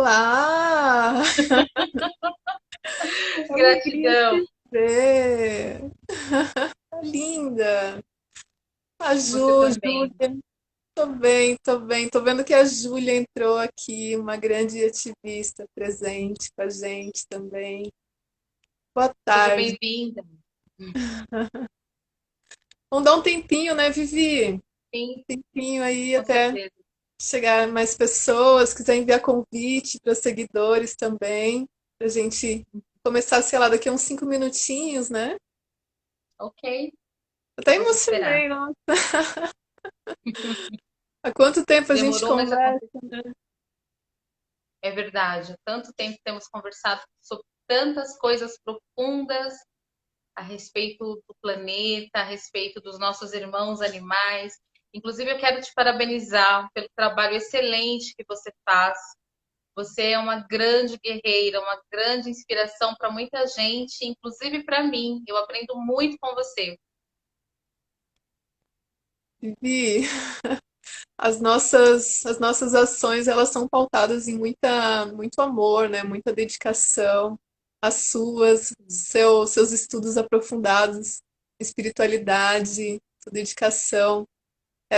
Olá! Que alegria Gratidão. te ver! Tá linda! A Você também. Júlia. Tô bem, tô bem. Tô vendo que a Júlia entrou aqui, uma grande ativista presente com a gente também. Boa Seja tarde. bem-vinda. Vamos dar um tempinho, né, Vivi? Sim, Tempinho aí com até certeza. chegar mais pessoas. Quiser enviar convite para seguidores também, pra gente começar, sei lá, daqui a uns 5 minutinhos, né? Ok, Até vamos esperar. emocionei, nossa. Há quanto tempo a gente Demorou, mas conversa? aconteceu. É verdade. Há tanto tempo que temos conversado sobre tantas coisas profundas a respeito do planeta, a respeito dos nossos irmãos animais. Inclusive, eu quero te parabenizar pelo trabalho excelente que você faz. Você é uma grande guerreira, uma grande inspiração para muita gente, inclusive para mim. Eu aprendo muito com você. Vivi, as nossas ações, elas são pautadas em muito amor, né? Muita dedicação. As suas, seus estudos aprofundados, espiritualidade, sua dedicação.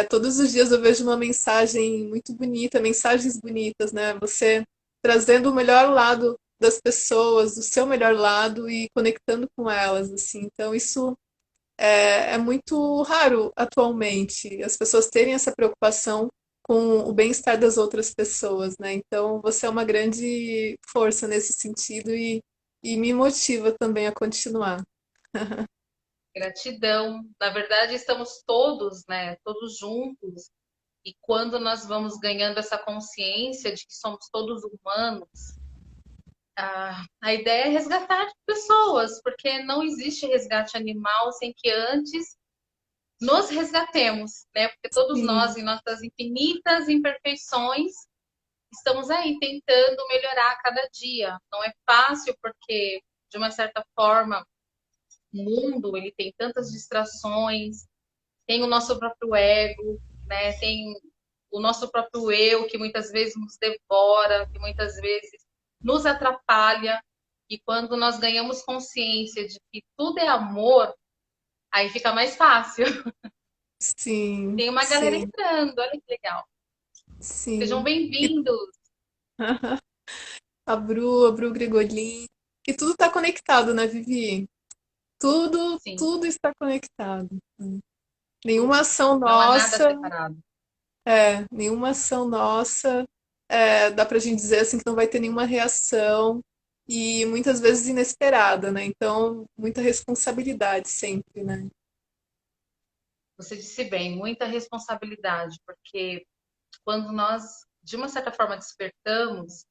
Todos os dias eu vejo uma mensagem muito bonita, mensagens bonitas, né? Você trazendo o melhor lado das pessoas, o seu melhor lado e conectando com elas, assim. Então, isso é muito raro atualmente, as pessoas terem essa preocupação com o bem-estar das outras pessoas, né? Então, você é uma grande força nesse sentido e me motiva também a continuar. Gratidão. Na verdade, estamos todos, né, todos juntos. E quando nós vamos ganhando essa consciência de que somos todos humanos, a ideia é resgatar pessoas, porque não existe resgate animal sem que antes nos resgatemos, né? Porque todos nós, Sim, em nossas infinitas imperfeições, estamos aí tentando melhorar a cada dia. Não é fácil porque, de uma certa forma, o mundo ele tem tantas distrações, tem o nosso próprio ego, né? Tem o nosso próprio eu que muitas vezes nos devora, que muitas vezes nos atrapalha. E quando nós ganhamos consciência de que tudo é amor, aí fica mais fácil. sim, Tem uma galera sim, entrando, olha que legal. Sejam sim. E bem-vindos. a Bru Gregolin, e tudo está conectado, né, Vivi? Tudo, Sim, tudo está conectado. Nenhuma tudo. ação Não há nada nossa, separado. nenhuma ação nossa, dá pra gente dizer assim que não vai ter nenhuma reação e muitas vezes inesperada, né? Então, muita responsabilidade sempre, né? Você disse bem, muita responsabilidade, porque quando nós, de uma certa forma, despertamos,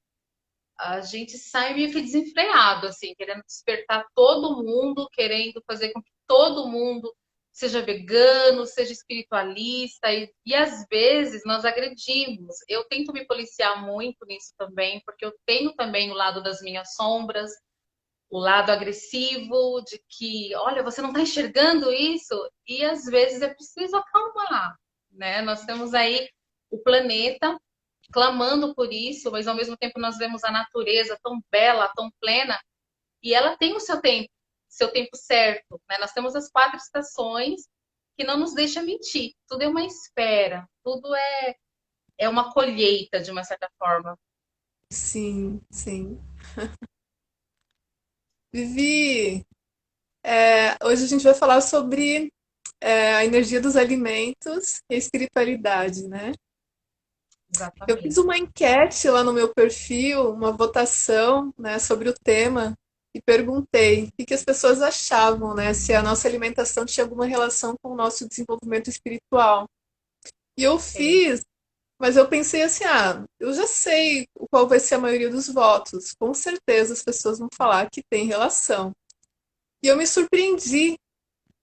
a gente sai meio que desenfreado, assim, querendo despertar todo mundo, querendo fazer com que todo mundo seja vegano, seja espiritualista, e às vezes nós agredimos. Eu tento me policiar muito nisso também, porque eu tenho também o lado das minhas sombras, o lado agressivo, de que, olha, você não está enxergando isso, e às vezes é preciso acalmar, né? Nós temos aí o planeta clamando por isso, mas ao mesmo tempo nós vemos a natureza tão bela, tão plena, e ela tem o seu tempo certo, né? Nós temos as quatro estações que não nos deixa mentir. Tudo é uma espera, tudo é uma colheita de uma certa forma. Sim, sim. Vivi, hoje a gente vai falar sobre a energia dos alimentos e a espiritualidade, né? Eu fiz Exatamente. uma enquete lá no meu perfil, uma votação, né, sobre o tema e perguntei o que que as pessoas achavam, né, se a nossa alimentação tinha alguma relação com o nosso desenvolvimento espiritual. E eu Ok. fiz, mas eu pensei assim, eu já sei qual vai ser a maioria dos votos. Com certeza as pessoas vão falar que tem relação. E eu me surpreendi,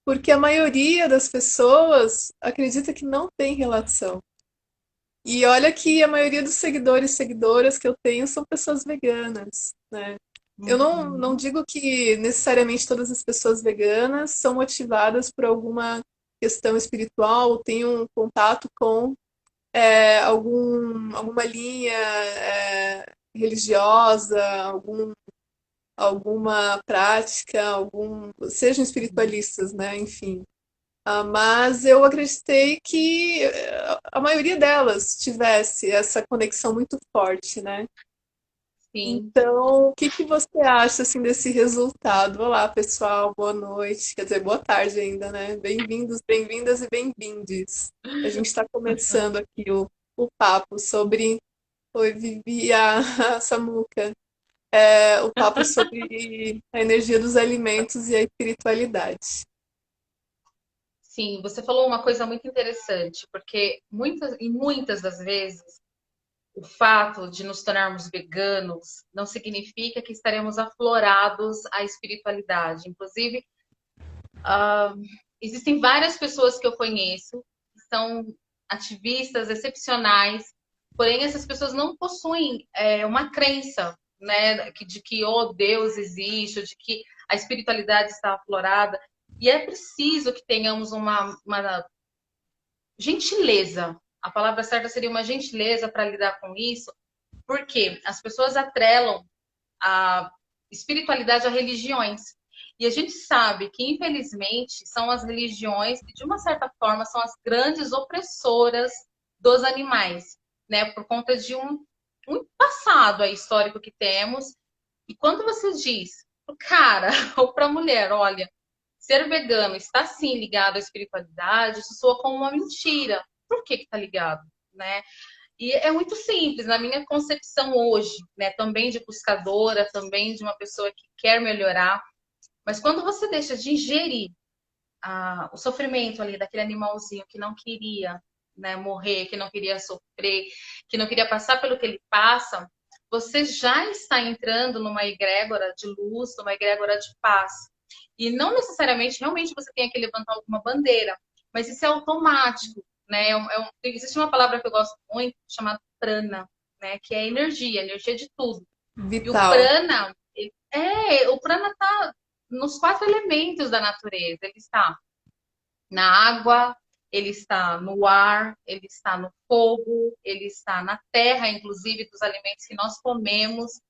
porque a maioria das pessoas acredita que não tem relação. E olha que a maioria dos seguidores e seguidoras que eu tenho são pessoas veganas, né? Eu não Uhum. digo que necessariamente todas as pessoas veganas são motivadas por alguma questão espiritual ou tenham um contato com alguma linha religiosa, alguma prática, sejam espiritualistas, né? Enfim. Mas eu acreditei que a maioria delas tivesse essa conexão muito forte, né? Sim. Então, o que que você acha assim desse resultado? Olá, pessoal, boa noite, quer dizer, boa tarde ainda, né? Bem-vindos, bem-vindas e bem-vindes. A gente está começando aqui o papo sobre. Oi, Vivi, a Samuca. O papo sobre a energia dos alimentos e a espiritualidade. Sim, você falou uma coisa muito interessante, porque muitas das vezes o fato de nos tornarmos veganos não significa que estaremos aflorados à espiritualidade. Inclusive, existem várias pessoas que eu conheço que são ativistas excepcionais, porém essas pessoas não possuem uma crença, né, de que oh, Deus existe, ou de que a espiritualidade está aflorada. E é preciso que tenhamos uma gentileza. A palavra certa seria uma gentileza para lidar com isso, porque as pessoas atrelam a espiritualidade a religiões. E a gente sabe que, infelizmente, são as religiões que, de uma certa forma, são as grandes opressoras dos animais, né? Por conta de um passado histórico que temos. E quando você diz pro cara ou para a mulher, olha, ser vegano está sim ligado à espiritualidade, isso soa como uma mentira. Por que está ligado, né? E é muito simples, na minha concepção hoje, né? Também de buscadora, também de uma pessoa que quer melhorar. Mas quando você deixa de ingerir o sofrimento ali daquele animalzinho que não queria, né, morrer, que não queria sofrer, que não queria passar pelo que ele passa, você já está entrando numa egrégora de luz, numa egrégora de paz. E não necessariamente, realmente, você tem que levantar alguma bandeira, mas isso é automático, né? Existe uma palavra que eu gosto muito, chamada prana, né? Que é energia, energia de tudo. E o Vital. prana, o prana está nos quatro elementos da natureza. Ele está na água, ele está no ar, ele está no fogo, ele está na terra, inclusive dos alimentos que nós comemos.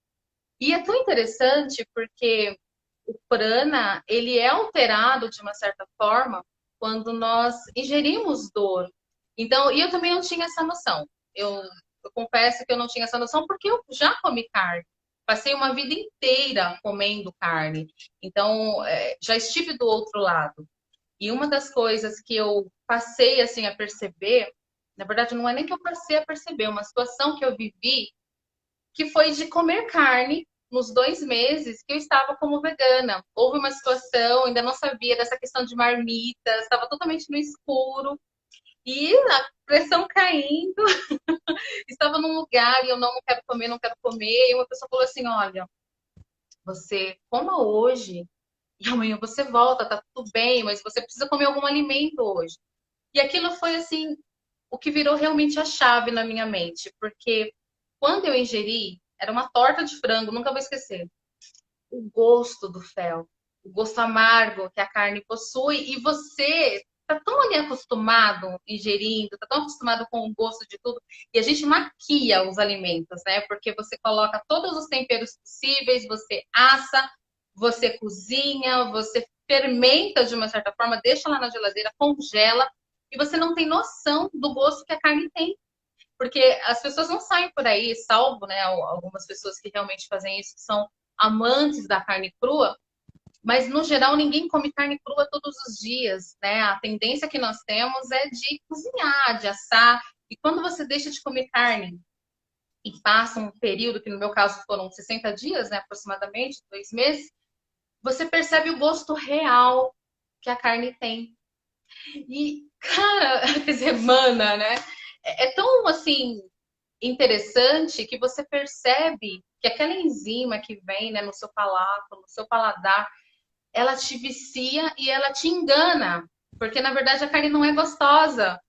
E é tão interessante porque o prana, ele é alterado de uma certa forma quando nós ingerimos dor. Então, e eu também não tinha essa noção. Eu confesso que eu não tinha essa noção porque eu já comi carne. Passei uma vida inteira comendo carne. Então, já estive do outro lado. E uma das coisas que eu passei assim a perceber, na verdade não é nem que eu passei a perceber, uma situação que eu vivi que foi de comer carne nos 2 meses que eu estava como vegana. Houve uma situação, ainda não sabia dessa questão de marmitas, estava totalmente no escuro e a pressão caindo, estava num lugar e eu não quero comer, não quero comer. E uma pessoa falou assim: olha, você coma hoje e amanhã você volta, tá tudo bem, mas você precisa comer algum alimento hoje. E aquilo foi assim, o que virou realmente a chave na minha mente, porque quando eu ingeri, era uma torta de frango, nunca vou esquecer. O gosto do fel, o gosto amargo que a carne possui, e você tá tão ali acostumado ingerindo, tá tão acostumado com o gosto de tudo, e a gente maquia os alimentos, né? Porque você coloca todos os temperos possíveis, você assa, você cozinha, você fermenta de uma certa forma, deixa lá na geladeira, congela, e você não tem noção do gosto que a carne tem. Porque as pessoas não saem por aí, salvo, né, algumas pessoas que realmente fazem isso, que são amantes da carne crua, mas no geral ninguém come carne crua todos os dias, né? A tendência que nós temos é de cozinhar, de assar. E quando você deixa de comer carne e passa um período, que no meu caso foram 60 dias, né, aproximadamente, 2 meses, você percebe o gosto real que a carne tem. E, cara, quer dizer, mana, né? É tão assim interessante que você percebe que aquela enzima que vem, né, no seu palato, no seu paladar, ela te vicia e ela te engana, porque na verdade a carne não é gostosa.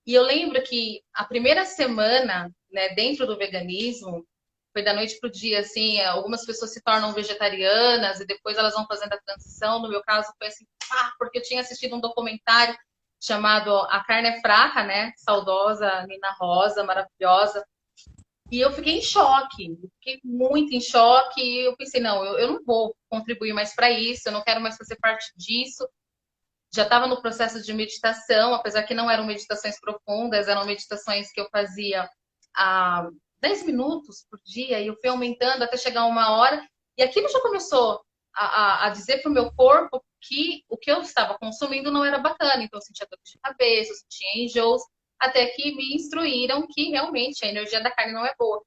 E eu lembro que a primeira semana, né, dentro do veganismo, foi da noite pro dia, assim, algumas pessoas se tornam vegetarianas e depois elas vão fazendo a transição. No meu caso foi assim, pá, porque eu tinha assistido um documentário chamado A Carne é Fraca, né? Saudosa Nina Rosa, maravilhosa. E eu fiquei em choque, eu fiquei muito em choque. E eu pensei, não, eu não vou contribuir mais para isso, eu não quero mais fazer parte disso. Já estava no processo de meditação, apesar que não eram meditações profundas, eram meditações que eu fazia a 10 minutos por dia, e eu fui aumentando até chegar uma hora. E aquilo já começou a dizer para o meu corpo que o que eu estava consumindo não era bacana. Então, eu sentia dor de cabeça, eu sentia enjoos, até que me instruíram que realmente a energia da carne não é boa.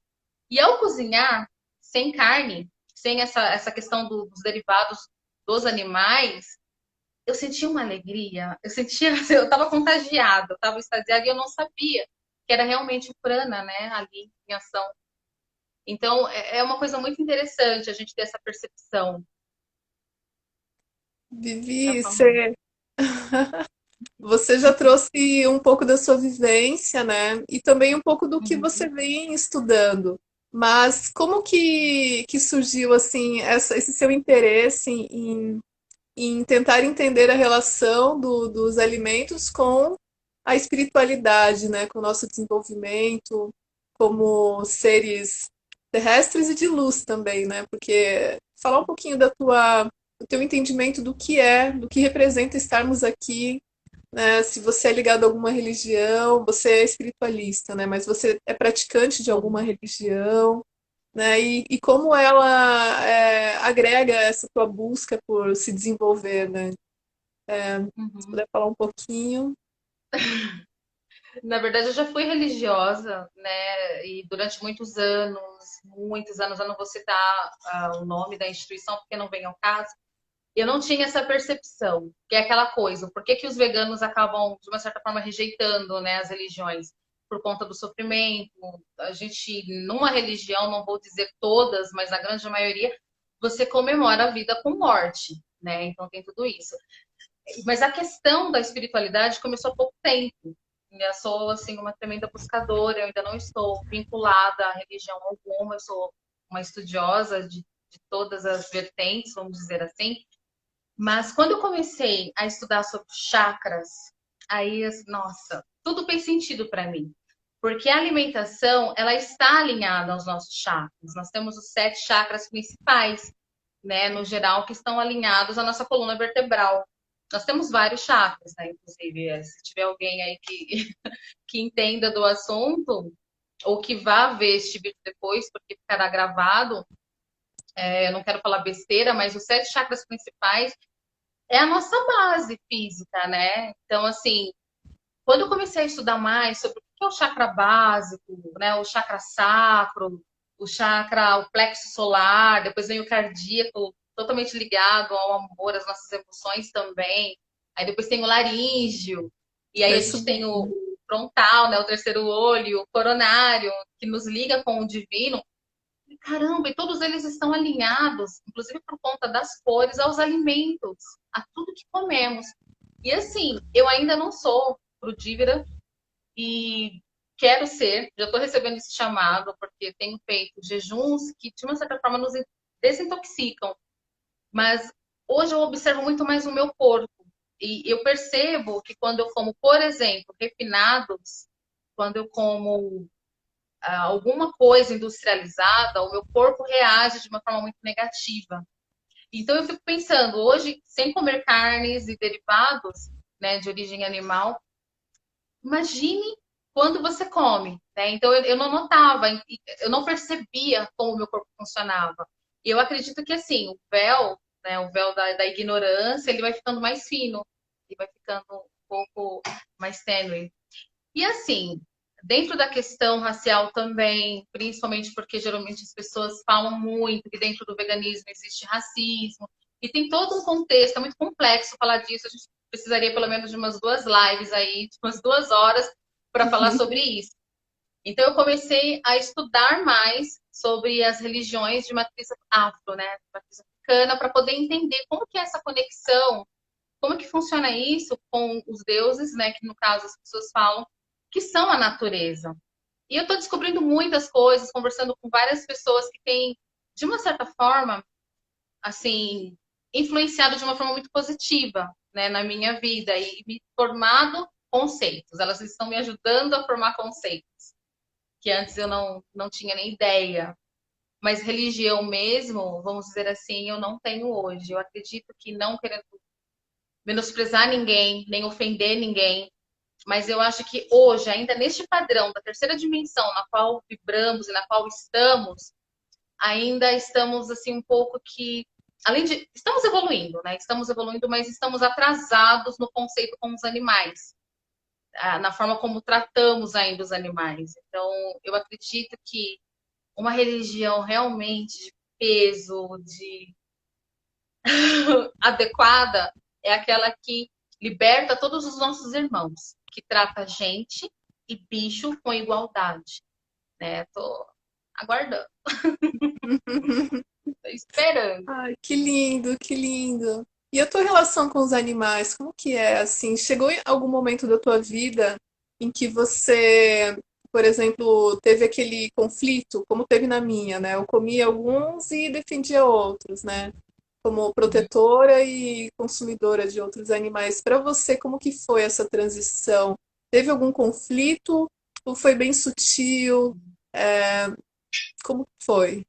E ao cozinhar sem carne, sem essa questão dos derivados dos animais, eu sentia uma alegria, eu sentia, eu estava contagiada, eu estava extasiada e eu não sabia que era realmente o prana, né, ali em ação. Então, é uma coisa muito interessante a gente ter essa percepção da Vivi, forma. você já trouxe um pouco da sua vivência, né? E também um pouco do que você Uhum. vem estudando. Mas como que surgiu assim esse seu interesse em tentar entender a relação dos alimentos com a espiritualidade, né? Com o nosso desenvolvimento como seres terrestres e de luz também, né? Porque falar um pouquinho do teu entendimento do que representa estarmos aqui, né? Se você é ligado a alguma religião, você é espiritualista, né? Mas você é praticante de alguma religião, né? E como ela agrega essa tua busca por se desenvolver, né? Se Uhum. puder falar um pouquinho. Na verdade, eu já fui religiosa, né? E durante muitos anos, eu não vou citar o nome da instituição porque não vem ao caso. Eu não tinha essa percepção, que é aquela coisa, por que que os veganos acabam, de uma certa forma, rejeitando, né, as religiões? Por conta do sofrimento. A gente, numa religião, não vou dizer todas, mas na grande maioria, você comemora a vida com morte, né? Então tem tudo isso. Mas a questão da espiritualidade começou há pouco tempo. Eu sou, assim, uma tremenda buscadora, eu ainda não estou vinculada a religião alguma, eu sou uma estudiosa de todas as vertentes, vamos dizer assim, mas quando eu comecei a estudar sobre chakras, aí, nossa, tudo fez sentido para mim. Porque a alimentação, ela está alinhada aos nossos chakras. Nós temos os 7 chakras principais, né, no geral, que estão alinhados à nossa coluna vertebral. Nós temos vários chakras, né? Inclusive, se tiver alguém aí que entenda do assunto, ou que vá ver este vídeo depois, porque ficará gravado, eu não quero falar besteira, mas os 7 chakras principais é a nossa base física, né? Então, assim, quando eu comecei a estudar mais sobre o que é o chakra básico, né? O chakra sacro, o plexo solar, depois vem o cardíaco, totalmente ligado ao amor, às nossas emoções também. Aí depois tem o laríngeo, e aí Vai a gente tem o subindo. frontal, né? O terceiro olho, o coronário, que nos liga com o divino. Caramba, e todos eles estão alinhados, inclusive por conta das cores, aos alimentos, a tudo que comemos. E assim, eu ainda não sou frudívora e quero ser, já estou recebendo esse chamado, porque tenho feito jejuns que, de uma certa forma, nos desintoxicam. Mas hoje eu observo muito mais o meu corpo. E eu percebo que quando eu como, por exemplo, refinados, quando eu como alguma coisa industrializada, o meu corpo reage de uma forma muito negativa. Então eu fico pensando, hoje, sem comer carnes e derivados, né, de origem animal, imagine quando você come, né? Então eu não notava, eu não percebia como o meu corpo funcionava. E eu acredito que assim, o véu, né, o véu da ignorância, ele vai ficando mais fino, ele vai ficando um pouco mais tênue. E assim, dentro da questão racial também, principalmente porque geralmente as pessoas falam muito que dentro do veganismo existe racismo, e tem todo um contexto, é muito complexo falar disso, a gente precisaria pelo menos de umas 2 lives aí, de umas 2 horas para falar sobre isso. Então eu comecei a estudar mais sobre as religiões de matriz afro, né, matriz africana, para poder entender como que é essa conexão, como que funciona isso com os deuses, né, que no caso as pessoas falam que são a natureza. E eu estou descobrindo muitas coisas, conversando com várias pessoas que têm, de uma certa forma, assim, influenciado de uma forma muito positiva, né, na minha vida e me formado conceitos. Elas estão me ajudando a formar conceitos. que antes eu não tinha nem ideia. Mas religião mesmo, vamos dizer assim, eu não tenho hoje. Eu acredito que não querendo menosprezar ninguém, nem ofender ninguém, mas eu acho que hoje, ainda neste padrão da terceira dimensão na qual vibramos e na qual estamos, ainda estamos assim um pouco que além de estamos evoluindo, né? Estamos evoluindo, mas estamos atrasados no conceito com os animais, na forma como tratamos ainda os animais. Então, eu acredito que uma religião realmente de peso, de adequada, é aquela que liberta todos os nossos irmãos, que trata gente e bicho com igualdade, né? Tô aguardando, tô esperando. Ai, que lindo, que lindo. E a tua relação com os animais, como que é assim? Chegou em algum momento da tua vida em que você, por exemplo, teve aquele conflito, como teve na minha, né? Eu comia alguns e defendia outros, né? Como protetora e consumidora de outros animais. Para você, como que foi essa transição? Teve algum conflito ou foi bem sutil? É, como foi?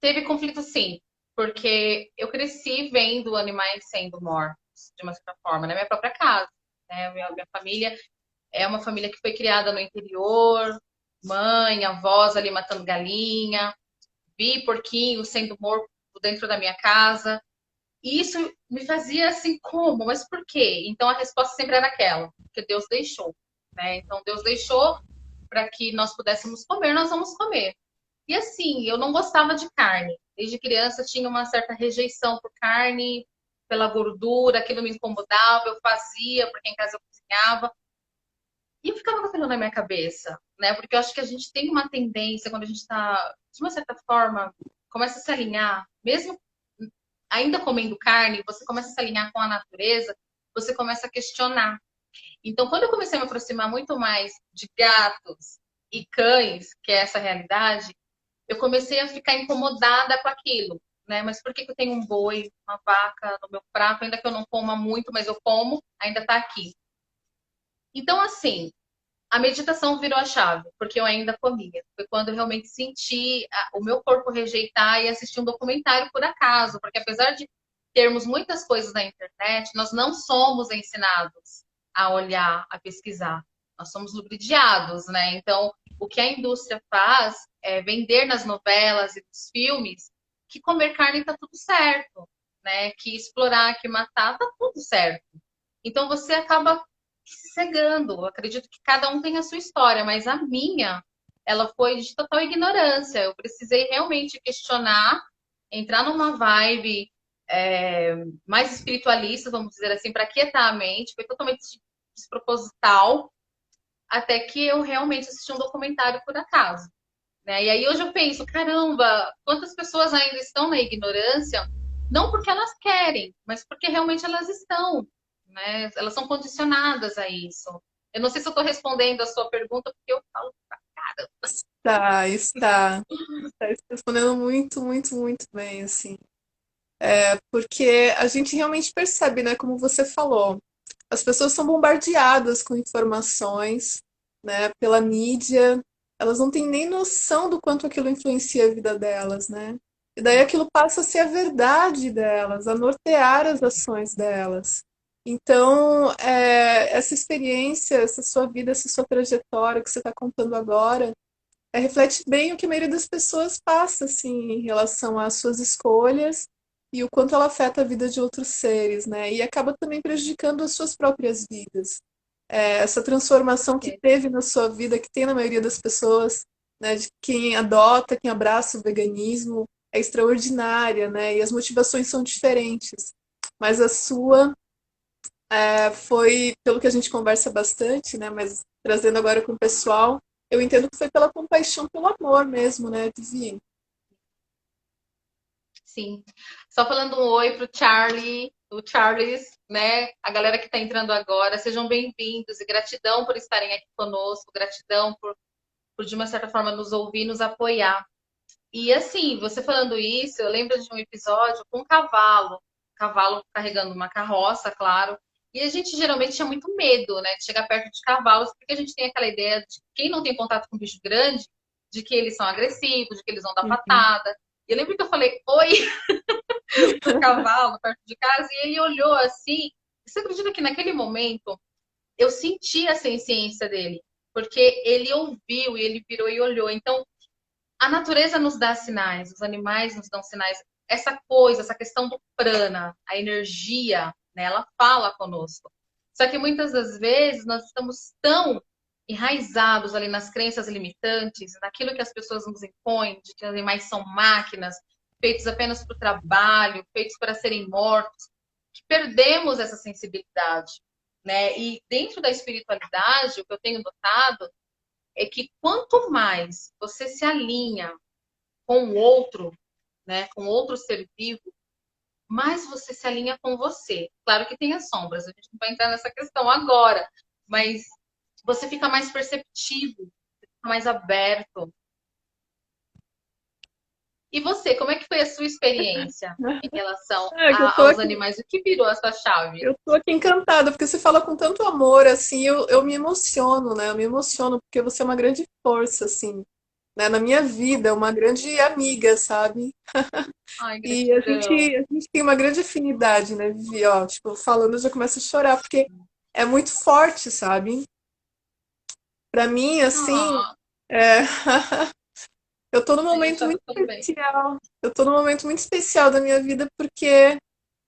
Teve conflito sim, porque eu cresci vendo animais sendo mortos, de uma certa forma, na minha própria casa. Né? Minha família é uma família que foi criada no interior, mãe, avós ali matando galinha, vi porquinho sendo morto dentro da minha casa. E isso me fazia assim, como? Mas por quê? Então a resposta sempre era aquela, porque Deus deixou. Né? Então Deus deixou para que nós pudéssemos comer, nós vamos comer. E assim, eu não gostava de carne. Desde criança tinha uma certa rejeição por carne, pela gordura, aquilo me incomodava, eu fazia, porque em casa eu cozinhava. E eu ficava com aquilo na minha cabeça, né? Porque eu acho que a gente tem uma tendência, quando a gente está, de uma certa forma, começa a se alinhar, mesmo ainda comendo carne, você começa a se alinhar com a natureza, você começa a questionar. Então, quando eu comecei a me aproximar muito mais de gatos e cães, que é essa realidade, eu comecei a ficar incomodada com aquilo, né? Mas por que que eu tenho um boi, uma vaca no meu prato, ainda que eu não coma muito, mas eu como, ainda está aqui. Então, assim, a meditação virou a chave, porque eu ainda comia. Foi quando eu realmente senti o meu corpo rejeitar e assisti um documentário por acaso, porque apesar de termos muitas coisas na internet, nós não somos ensinados a olhar, a pesquisar. Nós somos ludibriados, né? Então, o que a indústria faz é vender nas novelas e nos filmes que comer carne está tudo certo, né? Que explorar, que matar, tá tudo certo. Então você acaba se cegando. Eu acredito que cada um tem a sua história, mas a minha, ela foi de total ignorância. Eu precisei realmente questionar, entrar numa vibe mais espiritualista, vamos dizer assim, para quietar a mente. Foi totalmente desproposital, até que eu realmente assisti um documentário por acaso. Né? E aí hoje eu penso, caramba, quantas pessoas ainda estão na ignorância, não porque elas querem, mas porque realmente elas estão, né? Elas são condicionadas a isso. Eu não sei se eu estou respondendo a sua pergunta, porque eu falo pra cara. Tá, está respondendo muito, muito, muito bem, assim. Porque a gente realmente percebe, né, como você falou, as pessoas são bombardeadas com informações, né, pela mídia, elas não têm nem noção do quanto aquilo influencia a vida delas, né? E daí aquilo passa a ser a verdade delas, a nortear as ações delas. Então, essa experiência, essa sua vida, essa sua trajetória que você está contando agora, reflete bem o que a maioria das pessoas passa, assim, em relação às suas escolhas e o quanto ela afeta a vida de outros seres, né? E acaba também prejudicando as suas próprias vidas. Essa transformação que teve na sua vida, que tem na maioria das pessoas, né? De quem adota, quem abraça o veganismo, é extraordinária, né? E as motivações são diferentes. Mas a sua foi, pelo que a gente conversa bastante, né? Mas trazendo agora com o pessoal, eu entendo que foi pela compaixão, pelo amor mesmo, né, Vivi? Sim. Só falando um oi pro Charlie, o Charles, né? A galera que está entrando agora, sejam bem-vindos e gratidão por estarem aqui conosco, gratidão por de uma certa forma nos ouvir, nos apoiar. E assim, você falando isso, eu lembro de um episódio com um cavalo carregando uma carroça, claro. E a gente geralmente tinha muito medo, né, de chegar perto de cavalos, porque a gente tem aquela ideia de quem não tem contato com bicho grande, de que eles são agressivos, de que eles vão dar Uhum. patada. E eu lembro que eu falei, oi, pro cavalo perto de casa, e ele olhou assim. Você acredita que naquele momento eu senti a senciência dele? Porque ele ouviu e ele virou e olhou. Então, a natureza nos dá sinais, os animais nos dão sinais. Essa coisa, essa questão do prana, a energia, né, ela fala conosco. Só que muitas das vezes nós estamos tão enraizados ali nas crenças limitantes, naquilo que as pessoas nos impõem, de que os animais são máquinas, feitos apenas para o trabalho, feitos para serem mortos, que perdemos essa sensibilidade, né? E dentro da espiritualidade, o que eu tenho notado é que quanto mais você se alinha com o outro, né, com outro ser vivo, mais você se alinha com você. Claro que tem as sombras, a gente não vai entrar nessa questão agora, mas você fica mais perceptivo, fica mais aberto. E você, como é que foi a sua experiência em relação É, que eu tô aos aqui, animais? O que virou a sua chave? eu tô aqui encantada, porque você fala com tanto amor, assim, eu me emociono, né? Eu me emociono, porque você é uma grande força, assim, né? Na minha vida, uma grande amiga, sabe? Ai, E gratidão. a gente tem uma grande afinidade, né, Vivi? Ó, tipo, falando, eu já começo a chorar, porque é muito forte, sabe? Pra mim, assim, Ah, é... eu tô num ai, eu momento choro muito também. especial. Eu tô num momento muito especial da minha vida, porque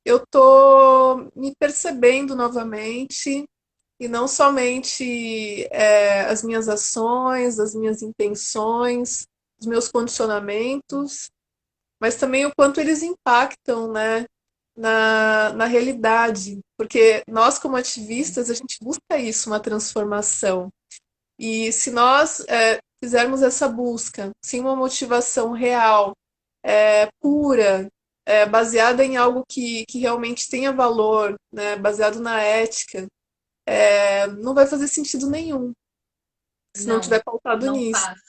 eu tô me percebendo novamente, e não somente as minhas ações, as minhas intenções, os meus condicionamentos, mas também o quanto eles impactam, né, na realidade. Porque nós, como ativistas, a gente busca isso, uma transformação. E se nós fizermos essa busca sem uma motivação real, pura, baseada em algo que realmente tenha valor, né, baseado na ética, não vai fazer sentido nenhum se não Não, tiver pautado não nisso. faz,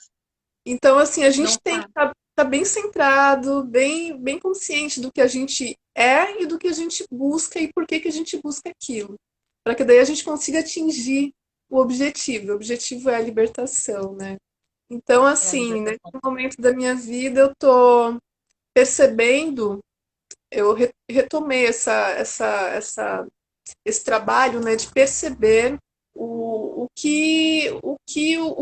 Então, assim, a gente não tem que faz. estar bem centrado, bem consciente do que a gente é e do que a gente busca e por que que a gente busca aquilo. Para que daí a gente consiga atingir o objetivo. O objetivo é a libertação, né? Então, É a assim, nesse libertação. momento da minha vida, eu tô percebendo, eu retomei esse trabalho, né, de perceber o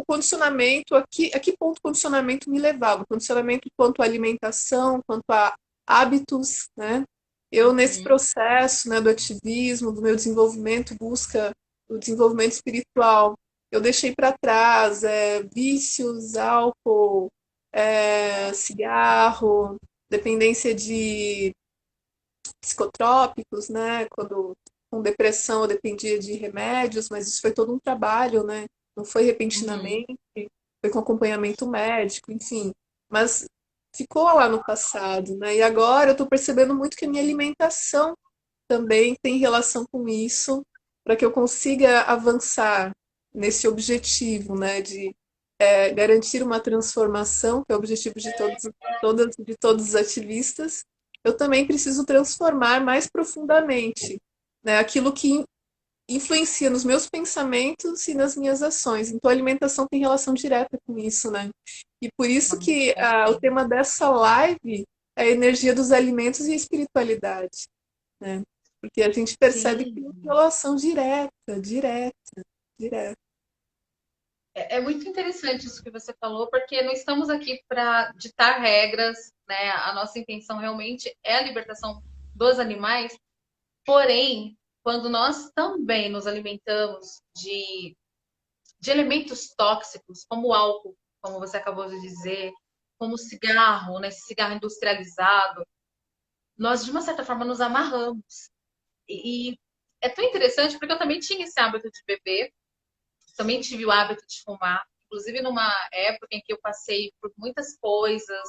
condicionamento, a que ponto o condicionamento me levava, o condicionamento quanto à alimentação, quanto a hábitos, né? Eu, nesse Uhum, processo, né, do ativismo, do meu desenvolvimento, busca do desenvolvimento espiritual, eu deixei para trás vícios, álcool, cigarro, dependência de psicotrópicos, né? Quando com depressão eu dependia de remédios, mas isso foi todo um trabalho, né? Não foi uhum. repentinamente, foi com acompanhamento médico, enfim. Mas ficou lá no passado, né? E agora eu estou percebendo muito que a minha alimentação também tem relação com isso, para que eu consiga avançar nesse objetivo, né? De garantir uma transformação, que é o objetivo de todos os ativistas, eu também preciso transformar mais profundamente, né, aquilo que influencia nos meus pensamentos e nas minhas ações. Então, a alimentação tem relação direta com isso, né? E por isso Não, que com o certeza. tema dessa live é a energia dos alimentos e a espiritualidade, né? Porque a gente percebe que Sim. tem uma relação direta. É muito interessante isso que você falou, porque não estamos aqui para ditar regras, né? A nossa intenção realmente é a libertação dos animais, porém, quando nós também nos alimentamos de elementos tóxicos, como o álcool, como você acabou de dizer, como o cigarro, né? Esse cigarro industrializado, nós de uma certa forma nos amarramos. E é tão interessante porque eu também tinha esse hábito de beber, também tive o hábito de fumar, inclusive numa época em que eu passei por muitas coisas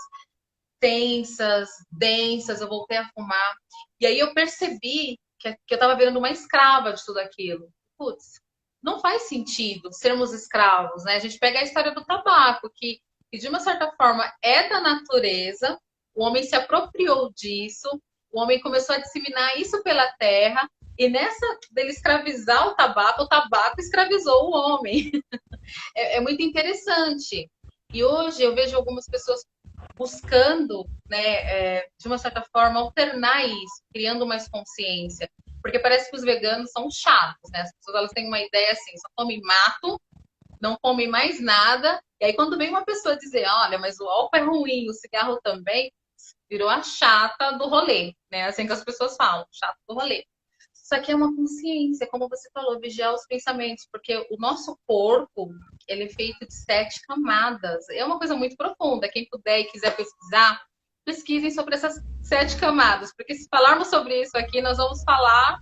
tensas, densas, eu voltei a fumar. E aí eu percebi que eu estava virando uma escrava de tudo aquilo. Putz, não faz sentido sermos escravos, né? A gente pega a história do tabaco, que de uma certa forma é da natureza, o homem se apropriou disso, o homem começou a disseminar isso pela terra, E nessa dele escravizar o tabaco escravizou o homem. É muito interessante. E hoje eu vejo algumas pessoas buscando, né, de uma certa forma, alternar isso, criando mais consciência. Porque parece que os veganos são chatos, né? As pessoas elas têm uma ideia assim, só come mato, não come mais nada. E aí quando vem uma pessoa dizer, olha, mas o álcool é ruim, o cigarro também, virou a chata do rolê, né? Assim que as pessoas falam, chata do rolê. Isso aqui é uma consciência, como você falou, vigiar os pensamentos, porque o nosso corpo, ele é feito de 7 camadas. É uma coisa muito profunda. Quem puder e quiser pesquisar, pesquisem sobre essas 7 camadas, porque se falarmos sobre isso aqui, nós vamos falar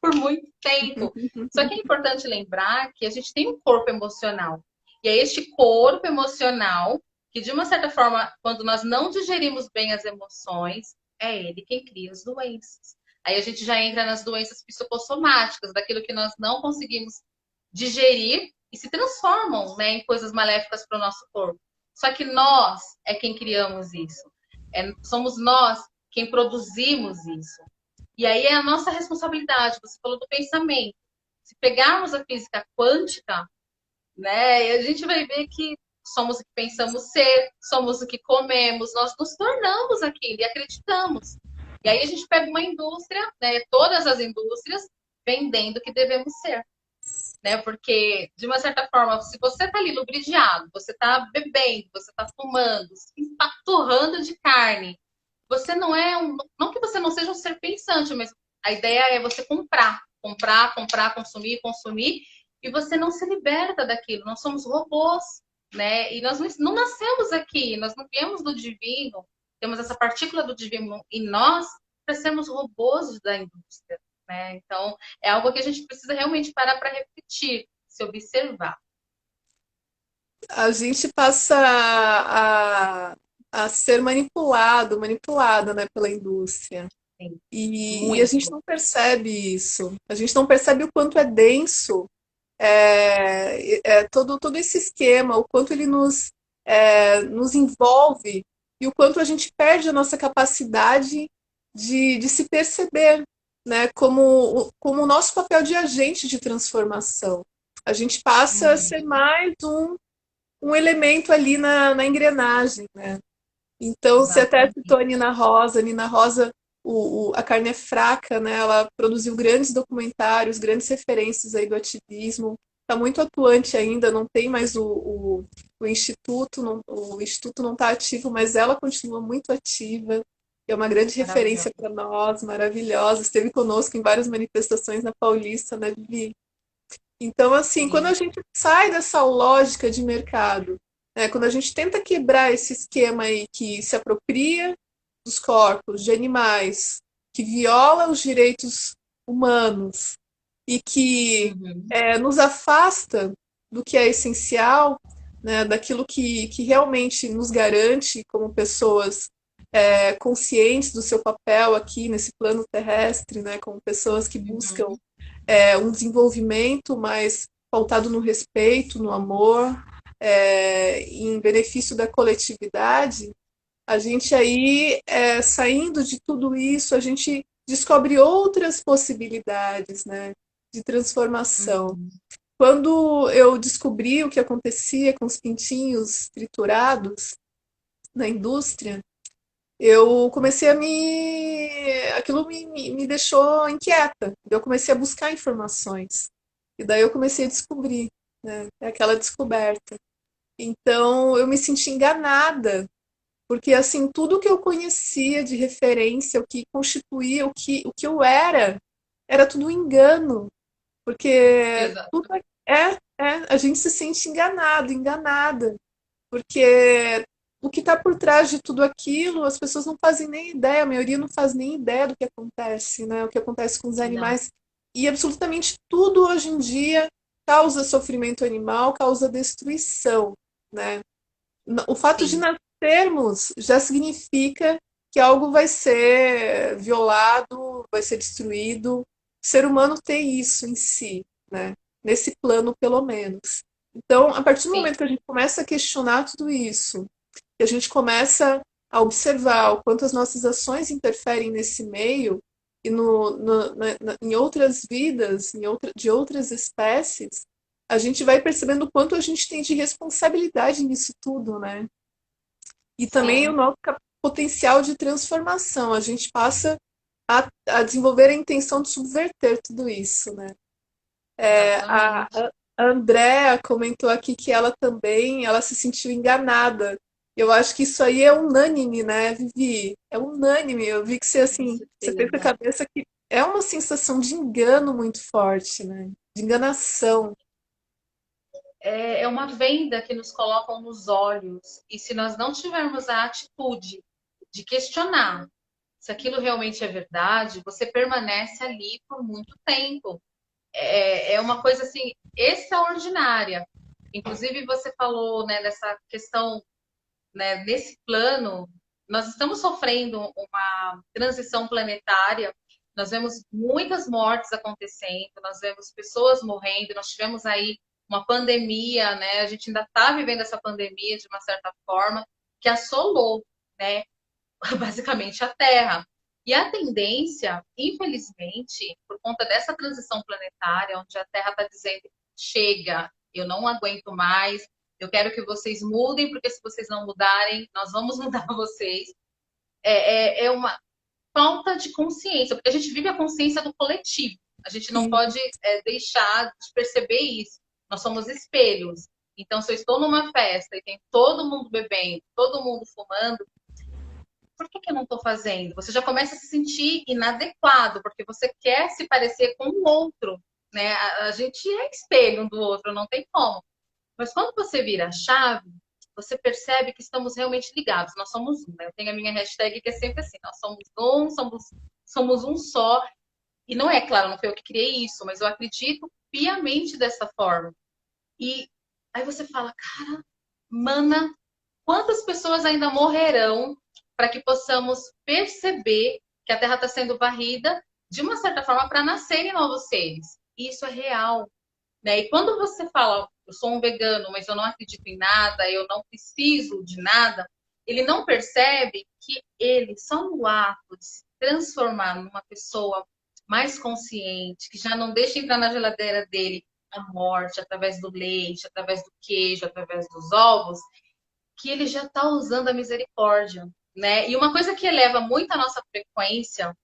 por muito tempo. Só que é importante lembrar que a gente tem um corpo emocional. E é este corpo emocional que, de uma certa forma, quando nós não digerimos bem as emoções, é ele quem cria as doenças. Aí a gente já entra nas doenças psicossomáticas, daquilo que nós não conseguimos digerir e se transformam, né, em coisas maléficas para o nosso corpo. Só que nós é quem criamos isso. Somos nós quem produzimos isso. E aí é a nossa responsabilidade. Você falou do pensamento. Se pegarmos a física quântica, né, a gente vai ver que somos o que pensamos ser, somos o que comemos, nós nos tornamos aquilo e acreditamos. E aí a gente pega uma indústria, né, todas as indústrias vendendo o que devemos ser. Né? Porque, de uma certa forma, se você está ali lubridiado, você está bebendo, você está fumando, se empaturrando de carne, você não é um. Não que você não seja um ser pensante, mas a ideia é você comprar, comprar, comprar, consumir, consumir, e você não se liberta daquilo. Nós somos robôs, né? E nós não nascemos aqui, nós não viemos do divino, temos essa partícula do divino em nós para sermos robôs da indústria, né? Então, é algo que a gente precisa realmente parar para refletir, se observar. A gente passa a ser manipulado, manipulada, né, pela indústria. Sim, E a gente muito. não percebe isso. A gente não percebe o quanto é denso todo esse esquema, o quanto ele nos envolve e o quanto a gente perde a nossa capacidade de se perceber, né, como o nosso papel de agente de transformação. A gente passa a Uhum. ser mais um elemento ali na engrenagem, né? Então, você até citou Exatamente. a Nina Rosa, a Carne é Fraca, né? Ela produziu grandes documentários, grandes referências aí do ativismo, está muito atuante ainda, não tem mais o Instituto, o Instituto não está ativo, mas ela continua muito ativa, é uma grande referência Maravilhoso. para nós, maravilhosa, esteve conosco em várias manifestações na Paulista, né, Vivi? Então, assim, quando a Sim. gente sai dessa lógica de mercado, né, quando a gente tenta quebrar esse esquema aí que se apropria dos corpos de animais, que viola os direitos humanos e que Uhum. nos afasta do que é essencial, né, daquilo que realmente nos garante como pessoas conscientes do seu papel aqui nesse plano terrestre, né, como pessoas que buscam Uhum. um desenvolvimento mais pautado no respeito, no amor, em benefício da coletividade, a gente aí, saindo de tudo isso, a gente descobre outras possibilidades, né, de transformação. Uhum. Quando eu descobri o que acontecia com os pintinhos triturados na indústria, eu comecei a me. Aquilo me deixou inquieta. Eu comecei a buscar informações. E daí eu comecei a descobrir, né? É aquela descoberta. Então eu me senti enganada, porque assim, tudo que eu conhecia de referência, o que constituía o que eu era tudo um engano. Porque tudo Exato. a gente se sente enganado, enganada. Porque o que está por trás de tudo aquilo, as pessoas não fazem nem ideia, a maioria não faz nem ideia do que acontece, né? O que acontece com os Não. animais. E absolutamente tudo hoje em dia causa sofrimento animal, causa destruição, né? O fato de Sim. nascermos já significa que algo vai ser violado, vai ser destruído. O ser humano tem isso em si, né? Nesse plano, pelo menos. Então, a partir do Sim. momento que a gente começa a questionar tudo isso, que a gente começa a observar o quanto as nossas ações interferem nesse meio, e em outras vidas, de outras espécies, a gente vai percebendo o quanto a gente tem de responsabilidade nisso tudo, né? E também o Sim, nosso potencial de transformação. A gente passa a desenvolver a intenção de subverter tudo isso, né? A exatamente. Andrea comentou aqui que ela se sentiu enganada. Eu acho que isso aí é unânime, né, Vivi? É unânime. Eu vi que você, Com assim, você fez com a certeza. cabeça que é uma sensação de engano muito forte, né? De enganação. É uma venda que nos colocam nos olhos. E se nós não tivermos a atitude de questionar se aquilo realmente é verdade, você permanece ali por muito tempo. É uma coisa assim extraordinária. Inclusive, você falou, né, dessa questão, né, nesse plano, nós estamos sofrendo uma transição planetária. Nós vemos muitas mortes acontecendo, nós vemos pessoas morrendo, nós tivemos aí uma pandemia, né? A gente ainda está vivendo essa pandemia de uma certa forma que assolou, né, basicamente a Terra. E a tendência, infelizmente, por conta dessa transição planetária, onde a Terra está dizendo: chega, eu não aguento mais, eu quero que vocês mudem, porque se vocês não mudarem, nós vamos mudar vocês. É uma falta de consciência, porque a gente vive a consciência do coletivo. A gente não Sim, pode deixar de perceber isso. Nós somos espelhos. Então, se eu estou numa festa e tem todo mundo bebendo, todo mundo fumando, por que eu não estou fazendo? Você já começa a se sentir inadequado, porque você quer se parecer com o outro, né? A gente é espelho um do outro, não tem como. Mas quando você vira a chave, você percebe que estamos realmente ligados. Nós somos um, né? Eu tenho a minha hashtag que é sempre assim: nós somos um, somos um só. E não é, claro, não foi eu que criei isso, mas eu acredito piamente dessa forma. E aí você fala, cara, mana, quantas pessoas ainda morrerão para que possamos perceber que a Terra está sendo varrida de uma certa forma para nascerem novos seres? E isso é real, né? E quando você fala, eu sou um vegano, mas eu não acredito em nada, eu não preciso de nada, ele não percebe que ele, só no ato de se transformar numa pessoa mais consciente, que já não deixa entrar na geladeira dele a morte através do leite, através do queijo, através dos ovos, que ele já está usando a misericórdia, né? E uma coisa que eleva muito a nossa frequência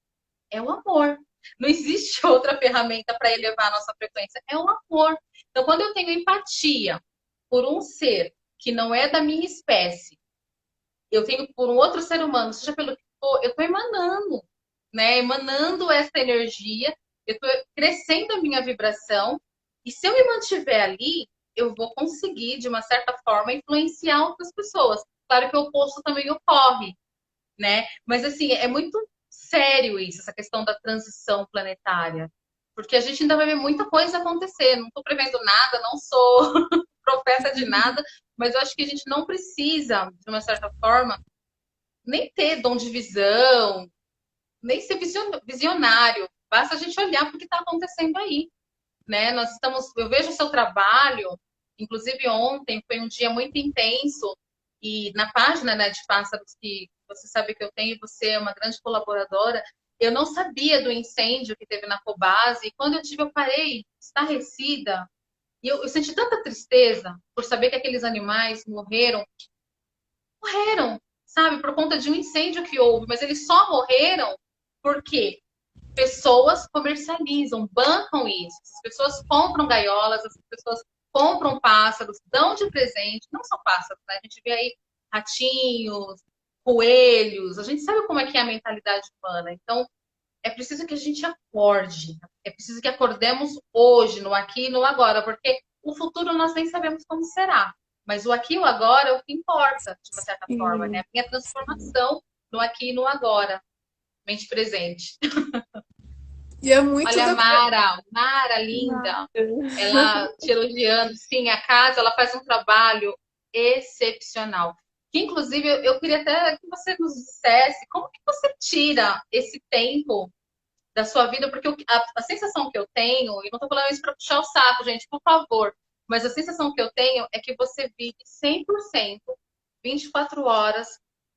é o amor. Não existe outra ferramenta para elevar a nossa frequência, é o amor. Então, quando eu tenho empatia por um ser que não é da minha espécie, eu tenho por um outro ser humano, seja pelo que for, eu estou emanando, né? Emanando essa energia, eu estou crescendo a minha vibração, e se eu me mantiver ali, eu vou conseguir, de uma certa forma, influenciar outras pessoas. Claro que o oposto também ocorre, né? Mas assim, é muito sério isso, essa questão da transição planetária. Porque a gente ainda vai ver muita coisa acontecer. Não estou prevendo nada, não sou profeta de nada, mas eu acho que a gente não precisa, de uma certa forma, nem ter dom de visão, nem ser visionário. Basta a gente olhar para o que está acontecendo aí, né? Nós estamos, eu vejo o seu trabalho, inclusive ontem foi um dia muito intenso e na página, né, de pássaros que você sabe que eu tenho, você é uma grande colaboradora. Eu não sabia do incêndio que teve na Cobase e quando eu tive, eu parei estarrecida e eu senti tanta tristeza por saber que aqueles animais morreram, sabe, por conta de um incêndio que houve, mas eles só morreram porque pessoas comercializam, bancam isso. As pessoas compram gaiolas, as pessoas compram pássaros, dão de presente, não só pássaros, né? A gente vê aí ratinhos, coelhos, a gente sabe como é que é a mentalidade humana. Então, é preciso que a gente acorde, é preciso que acordemos hoje, no aqui e no agora, porque o futuro nós nem sabemos como será. Mas o aqui e o agora é o que importa, de uma certa forma, né? sim, A minha sim. transformação no aqui e no agora, mente presente. E é muito Olha a da. Mara, linda. Ela te elogiando. Sim, a casa, ela faz um trabalho excepcional. Que, inclusive, eu queria até que você nos dissesse como que você tira esse tempo da sua vida, porque a sensação que eu tenho, e não estou falando isso para puxar o saco, gente, por favor, mas a sensação que eu tenho é que você vive 100%, 24 horas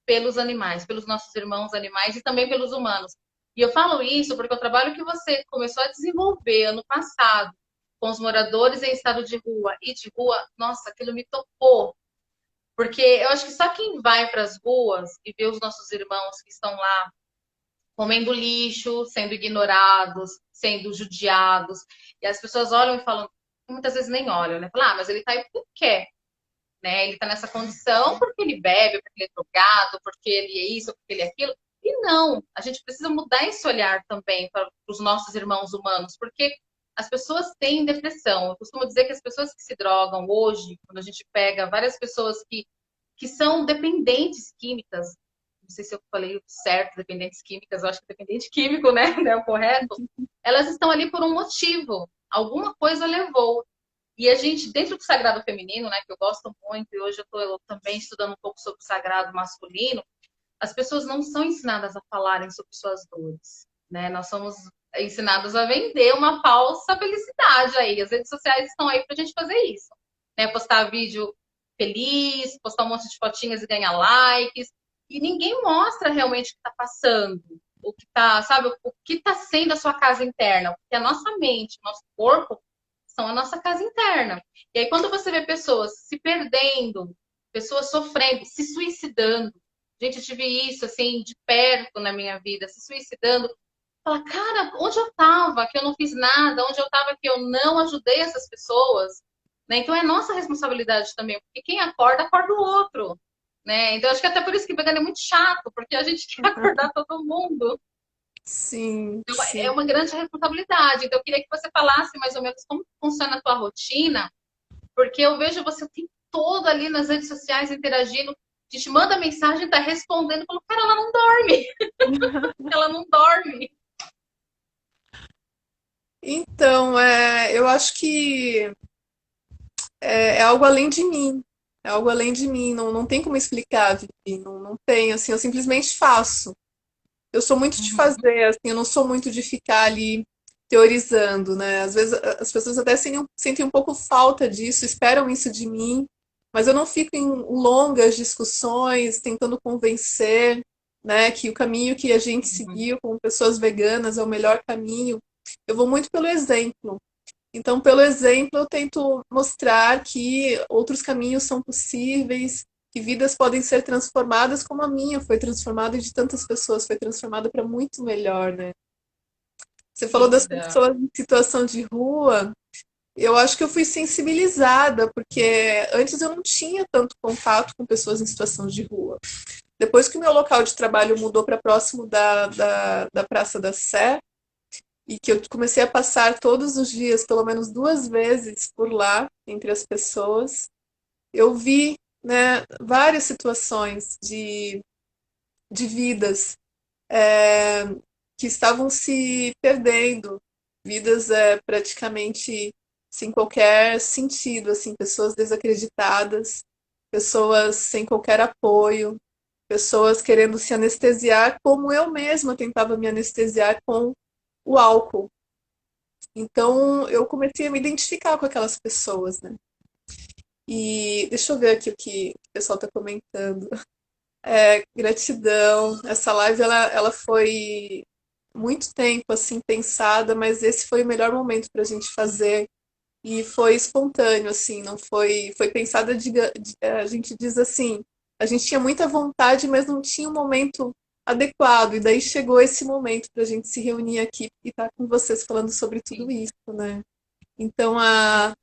pelos animais, pelos nossos irmãos animais e também pelos humanos. E eu falo isso porque o trabalho que você começou a desenvolver ano passado com os moradores em estado de rua e de rua, nossa, aquilo me tocou. Porque eu acho que só quem vai para as ruas e vê os nossos irmãos que estão lá comendo lixo, sendo ignorados, sendo judiados, e as pessoas olham e falam, muitas vezes nem olham, né? Falam, mas ele tá aí porque quer, né? Ele tá nessa condição porque ele bebe, porque ele é drogado, porque ele é isso, porque ele é aquilo. E não, a gente precisa mudar esse olhar também para os nossos irmãos humanos, porque as pessoas têm depressão. Eu costumo dizer que as pessoas que se drogam hoje, quando a gente pega várias pessoas que são dependentes químicas, não sei se eu falei certo, dependentes químicas, eu acho que dependente químico, né? É o correto. Elas estão ali por um motivo. Alguma coisa levou. E a gente, dentro do sagrado feminino, né, que eu gosto muito, e hoje eu estou também estudando um pouco sobre o sagrado masculino, as pessoas não são ensinadas a falarem sobre suas dores, né? Nós somos ensinados a vender uma falsa felicidade aí. As redes sociais estão aí para a gente fazer isso, né? Postar vídeo feliz, postar um monte de fotinhas e ganhar likes, e ninguém mostra realmente o que está passando, o que está, sabe, o que está sendo a sua casa interna, porque a nossa mente, o nosso corpo são a nossa casa interna. E aí, quando você vê pessoas se perdendo, pessoas sofrendo, se suicidando, gente, eu tive isso, assim, de perto na minha vida, se suicidando, fala, cara, onde eu tava que eu não fiz nada, onde eu tava que eu não ajudei essas pessoas, né? Então é nossa responsabilidade também, porque quem acorda, acorda o outro, né? Então acho que até por isso que vegano é muito chato, porque a gente quer acordar todo mundo. Sim, Então, é sim. uma grande responsabilidade. Então eu queria que você falasse mais ou menos como funciona a tua rotina, porque eu vejo você o tempo todo ali nas redes sociais interagindo, a gente manda mensagem, tá respondendo, eu falo, cara, ela não dorme, ela não dorme. Então, eu acho que é algo além de mim. É algo além de mim. Não, não tem como explicar, Vivi. Não, não tem. Assim, eu simplesmente faço. Eu sou muito de Uhum. fazer, assim, eu não sou muito de ficar ali teorizando, né? Às vezes as pessoas até sentem um pouco falta disso, esperam isso de mim, mas eu não fico em longas discussões tentando convencer, né, que o caminho que a gente seguiu como pessoas veganas é o melhor caminho. Eu vou muito pelo exemplo. Então, pelo exemplo, eu tento mostrar que outros caminhos são possíveis, que vidas podem ser transformadas como a minha foi transformada e de tantas pessoas foi transformada para muito melhor, né? Você falou das Linda. pessoas em situação de rua, eu acho que eu fui sensibilizada, porque antes eu não tinha tanto contato com pessoas em situação de rua. Depois que o meu local de trabalho mudou para próximo da Praça da Sé, e que eu comecei a passar todos os dias, pelo menos 2 vezes por lá, entre as pessoas, eu vi, né, várias situações de vidas é, que estavam se perdendo, vidas praticamente sem qualquer sentido, assim, pessoas desacreditadas, pessoas sem qualquer apoio, pessoas querendo se anestesiar, como eu mesma tentava me anestesiar com o álcool. Então eu comecei a me identificar com aquelas pessoas, né? E deixa eu ver aqui o que o pessoal está comentando. Gratidão. Essa live ela foi muito tempo assim pensada, mas esse foi o melhor momento para a gente fazer e foi espontâneo assim, não foi pensada a gente diz assim, a gente tinha muita vontade, mas não tinha um momento adequado e daí chegou esse momento para a gente se reunir aqui e estar com vocês falando sobre tudo Sim. isso, né? Então a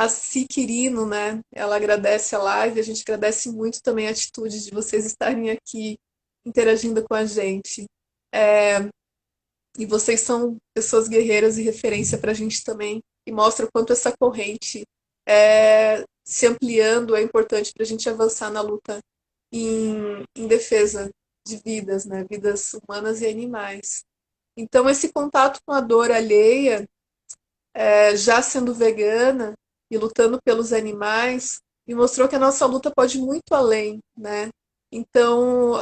Si Quirino, né? Ela agradece a live, a gente agradece muito também a atitude de vocês estarem aqui interagindo com a gente. E vocês são pessoas guerreiras e referência para a gente também, e mostra o quanto essa corrente se ampliando é importante para a gente avançar na luta em defesa de vidas, né? Vidas humanas e animais. Então, esse contato com a dor alheia já sendo vegana e lutando pelos animais, me mostrou que a nossa luta pode ir muito além, né? Então,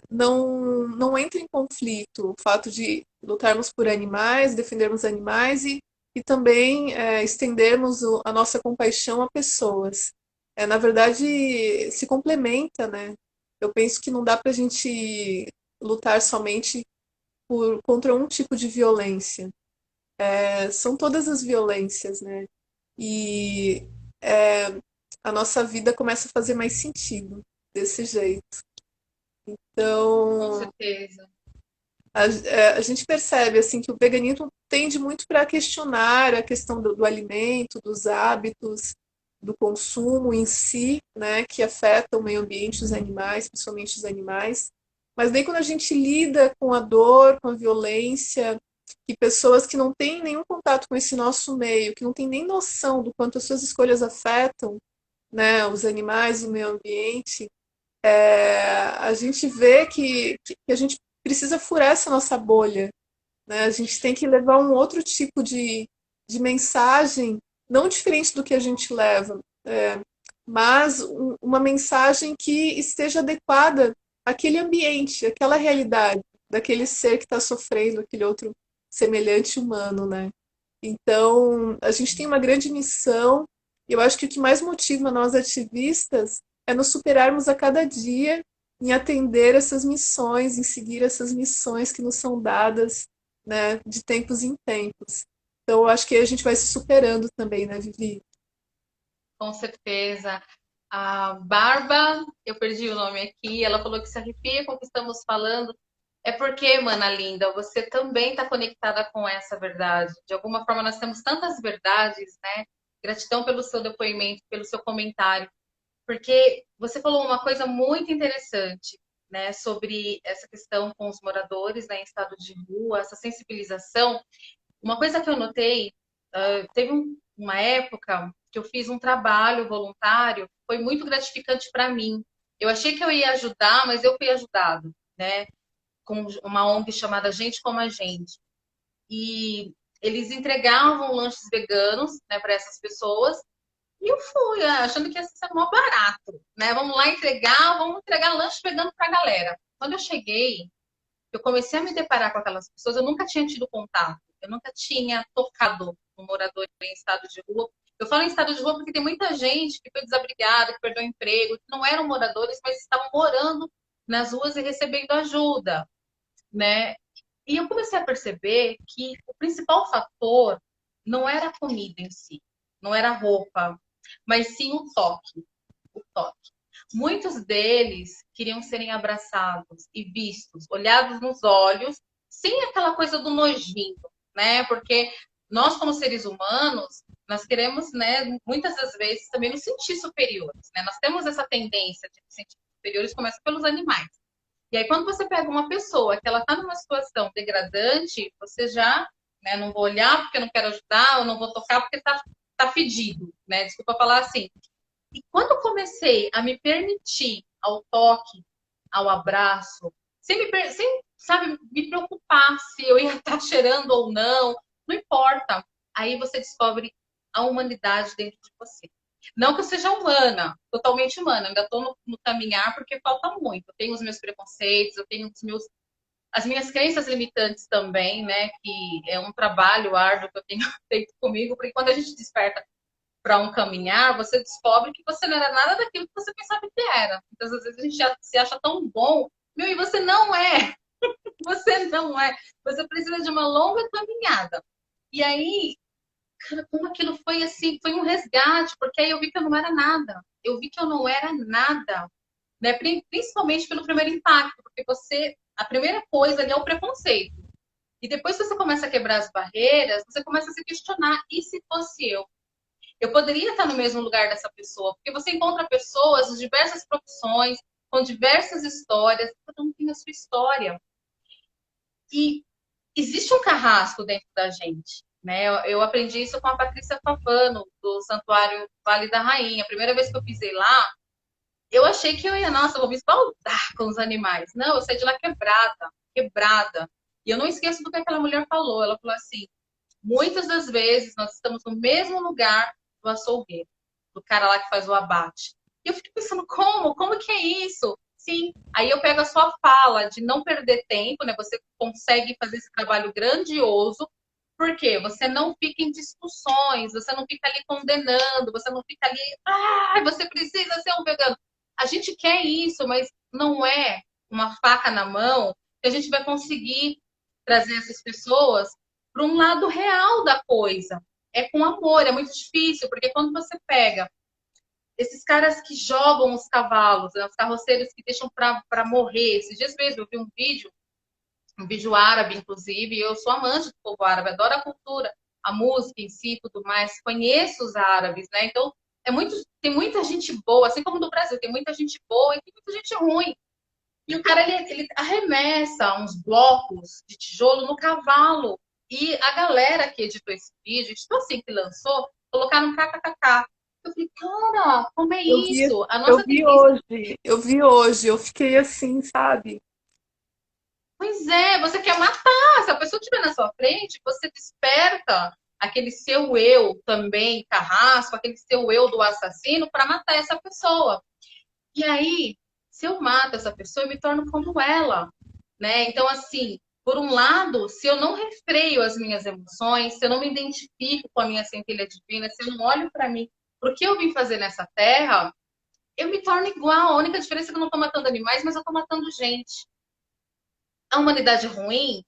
não entra em conflito o fato de lutarmos por animais, defendermos animais e também estendermos a nossa compaixão a pessoas. Na verdade, se complementa, né? Eu penso que não dá para a gente lutar somente contra um tipo de violência. São todas as violências, né? E é, a nossa vida começa a fazer mais sentido desse jeito. Com Então, certeza. a gente percebe assim que o veganismo tende muito para questionar a questão do alimento, dos hábitos, do consumo em si, né, que afeta o meio ambiente, os animais, principalmente os animais. Mas daí quando a gente lida com a dor, com a violência, que pessoas que não têm nenhum contato com esse nosso meio, que não têm nem noção do quanto as suas escolhas afetam, né, os animais, o meio ambiente, a gente vê que a gente precisa furar essa nossa bolha, né? A gente tem que levar um outro tipo de mensagem, não diferente do que a gente leva, mas uma mensagem que esteja adequada àquele ambiente, àquela realidade, daquele ser que está sofrendo, aquele outro semelhante humano, né? Então, a gente tem uma grande missão, e eu acho que o que mais motiva nós ativistas é nos superarmos a cada dia em atender essas missões, em seguir essas missões que nos são dadas, né, de tempos em tempos. Então, eu acho que a gente vai se superando também, né, Vivi? Com certeza. A Barba, eu perdi o nome aqui, ela falou que se arrepia com o que estamos falando. É porque, mana linda, você também está conectada com essa verdade. De alguma forma, nós temos tantas verdades, né? Gratidão pelo seu depoimento, pelo seu comentário, porque você falou uma coisa muito interessante, né, sobre essa questão com os moradores, né, em estado de rua, essa sensibilização. Uma coisa que eu notei, teve uma época que eu fiz um trabalho voluntário, foi muito gratificante para mim. Eu achei que eu ia ajudar, mas eu fui ajudado, né? Com uma ONG chamada Gente Como a Gente. E eles entregavam lanches veganos, né, para essas pessoas. E eu fui, achando que ia ser mó barato, né? Vamos entregar lanche vegano para a galera. Quando eu cheguei, eu comecei a me deparar com aquelas pessoas, eu nunca tinha tido contato, eu nunca tinha tocado um morador em estado de rua. Eu falo em estado de rua porque tem muita gente que foi desabrigada, que perdeu emprego, que não eram moradores, mas estavam morando nas ruas e recebendo ajuda, né? E eu comecei a perceber que o principal fator não era a comida em si, não era a roupa, mas sim o toque, o toque. Muitos deles queriam serem abraçados e vistos, olhados nos olhos, sem aquela coisa do nojinho, né? Porque nós, como seres humanos, nós queremos, né, muitas das vezes também nos sentir superiores, né? Nós temos essa tendência de nos sentir superiores, começa pelos animais. E aí, quando você pega uma pessoa que ela está numa situação degradante, você já, né, não vou olhar porque eu não quero ajudar, ou não vou tocar porque tá fedido, né? Desculpa falar assim. E quando eu comecei a me permitir ao toque, ao abraço, sem, sabe, me preocupar se eu ia estar cheirando ou não, não importa. Aí você descobre a humanidade dentro de você. Não que eu seja humana, totalmente humana, ainda estou no caminhar porque falta muito. Eu tenho os meus preconceitos, eu tenho as minhas crenças limitantes também, né? Que é um trabalho árduo que eu tenho feito comigo, porque quando a gente desperta para um caminhar, você descobre que você não era nada daquilo que você pensava que era. Então, às vezes a gente se acha tão bom, meu, e você não é. Você não é. Você precisa de uma longa caminhada. E aí, cara, como aquilo foi assim, foi um resgate, porque aí eu vi que eu não era nada. Eu vi que eu não era nada, né? Principalmente pelo primeiro impacto, porque a primeira coisa ali é o preconceito. E depois que você começa a quebrar as barreiras, você começa a se questionar, e se fosse eu? Eu poderia estar no mesmo lugar dessa pessoa, porque você encontra pessoas de diversas profissões, com diversas histórias, cada um tem a sua história. E existe um carrasco dentro da gente. Né? Eu aprendi isso com a Patrícia Favano, do Santuário Vale da Rainha. A primeira vez que eu pisei lá, eu achei que eu ia, nossa, eu vou me esbaldar com os animais. Não, eu saí de lá quebrada, quebrada. E eu não esqueço do que aquela mulher falou. Ela falou assim: muitas das vezes nós estamos no mesmo lugar do açougueiro, do cara lá que faz o abate. E eu fico pensando, como? Como que é isso? Sim, aí eu pego a sua fala de não perder tempo, né? Você consegue fazer esse trabalho grandioso, porque você não fica em discussões, você não fica ali condenando, você não fica ali, você precisa ser um vegano. A gente quer isso, mas não é uma faca na mão que a gente vai conseguir trazer essas pessoas para um lado real da coisa. É com amor, é muito difícil, porque quando você pega esses caras que jogam os cavalos, né, os carroceiros que deixam para morrer. Esses dias mesmo eu vi um vídeo árabe, inclusive, e eu sou amante do povo árabe, adoro a cultura, a música em si e tudo mais, conheço os árabes, né? Então, tem muita gente boa, assim como no Brasil, tem muita gente boa e tem muita gente ruim. E o cara, ele arremessa uns blocos de tijolo no cavalo. E a galera que editou esse vídeo, editou assim que lançou, colocaram kkkk. Eu falei, cara, como é Eu vi, isso? A eu nossa vi tendência. hoje, eu vi hoje, eu fiquei assim, sabe? Pois é, você quer matar. Se a pessoa estiver na sua frente, você desperta aquele seu eu também carrasco, aquele seu eu do assassino para matar essa pessoa. E aí, se eu mato essa pessoa, eu me torno como ela, né? Então, assim, por um lado, se eu não refreio as minhas emoções, se eu não me identifico com a minha centelha divina, se eu não olho para mim, por que eu vim fazer nessa terra, eu me torno igual. A única diferença é que eu não estou matando animais, mas eu estou matando gente. A humanidade é ruim?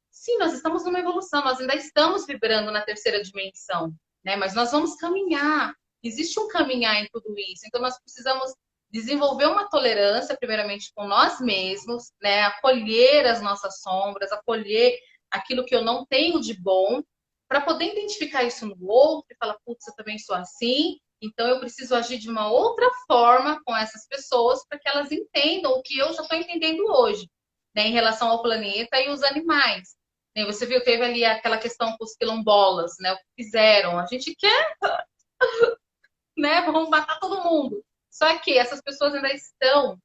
Sim, nós estamos numa evolução, nós ainda estamos vibrando na terceira dimensão, né? Mas nós vamos caminhar. Existe um caminhar em tudo isso. Então nós precisamos desenvolver uma tolerância, primeiramente com nós mesmos, né? Acolher as nossas sombras, acolher aquilo que eu não tenho de bom, para poder identificar isso no outro e falar, putz, eu também sou assim, então eu preciso agir de uma outra forma com essas pessoas para que elas entendam o que eu já estou entendendo hoje, né, em relação ao planeta e os animais. Você viu, teve ali aquela questão com os quilombolas, né? O que fizeram? A gente quer, né? Vamos matar todo mundo. Só que essas pessoas ainda estão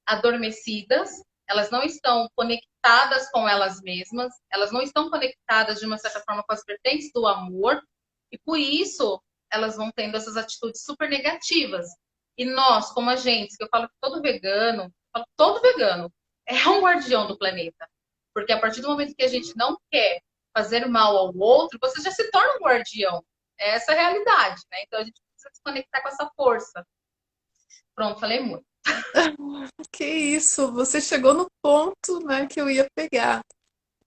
adormecidas, elas não estão conectadas com elas mesmas, elas não estão conectadas de uma certa forma com as vertentes do amor, e por isso elas vão tendo essas atitudes super negativas. E nós, como agentes, que eu falo que todo vegano é um guardião do planeta. Porque a partir do momento que a gente não quer fazer mal ao outro, você já se torna um guardião. Essa é a realidade, né? Então a gente precisa se conectar com essa força. Pronto, falei muito. Que isso, você chegou no ponto, né, que eu ia pegar.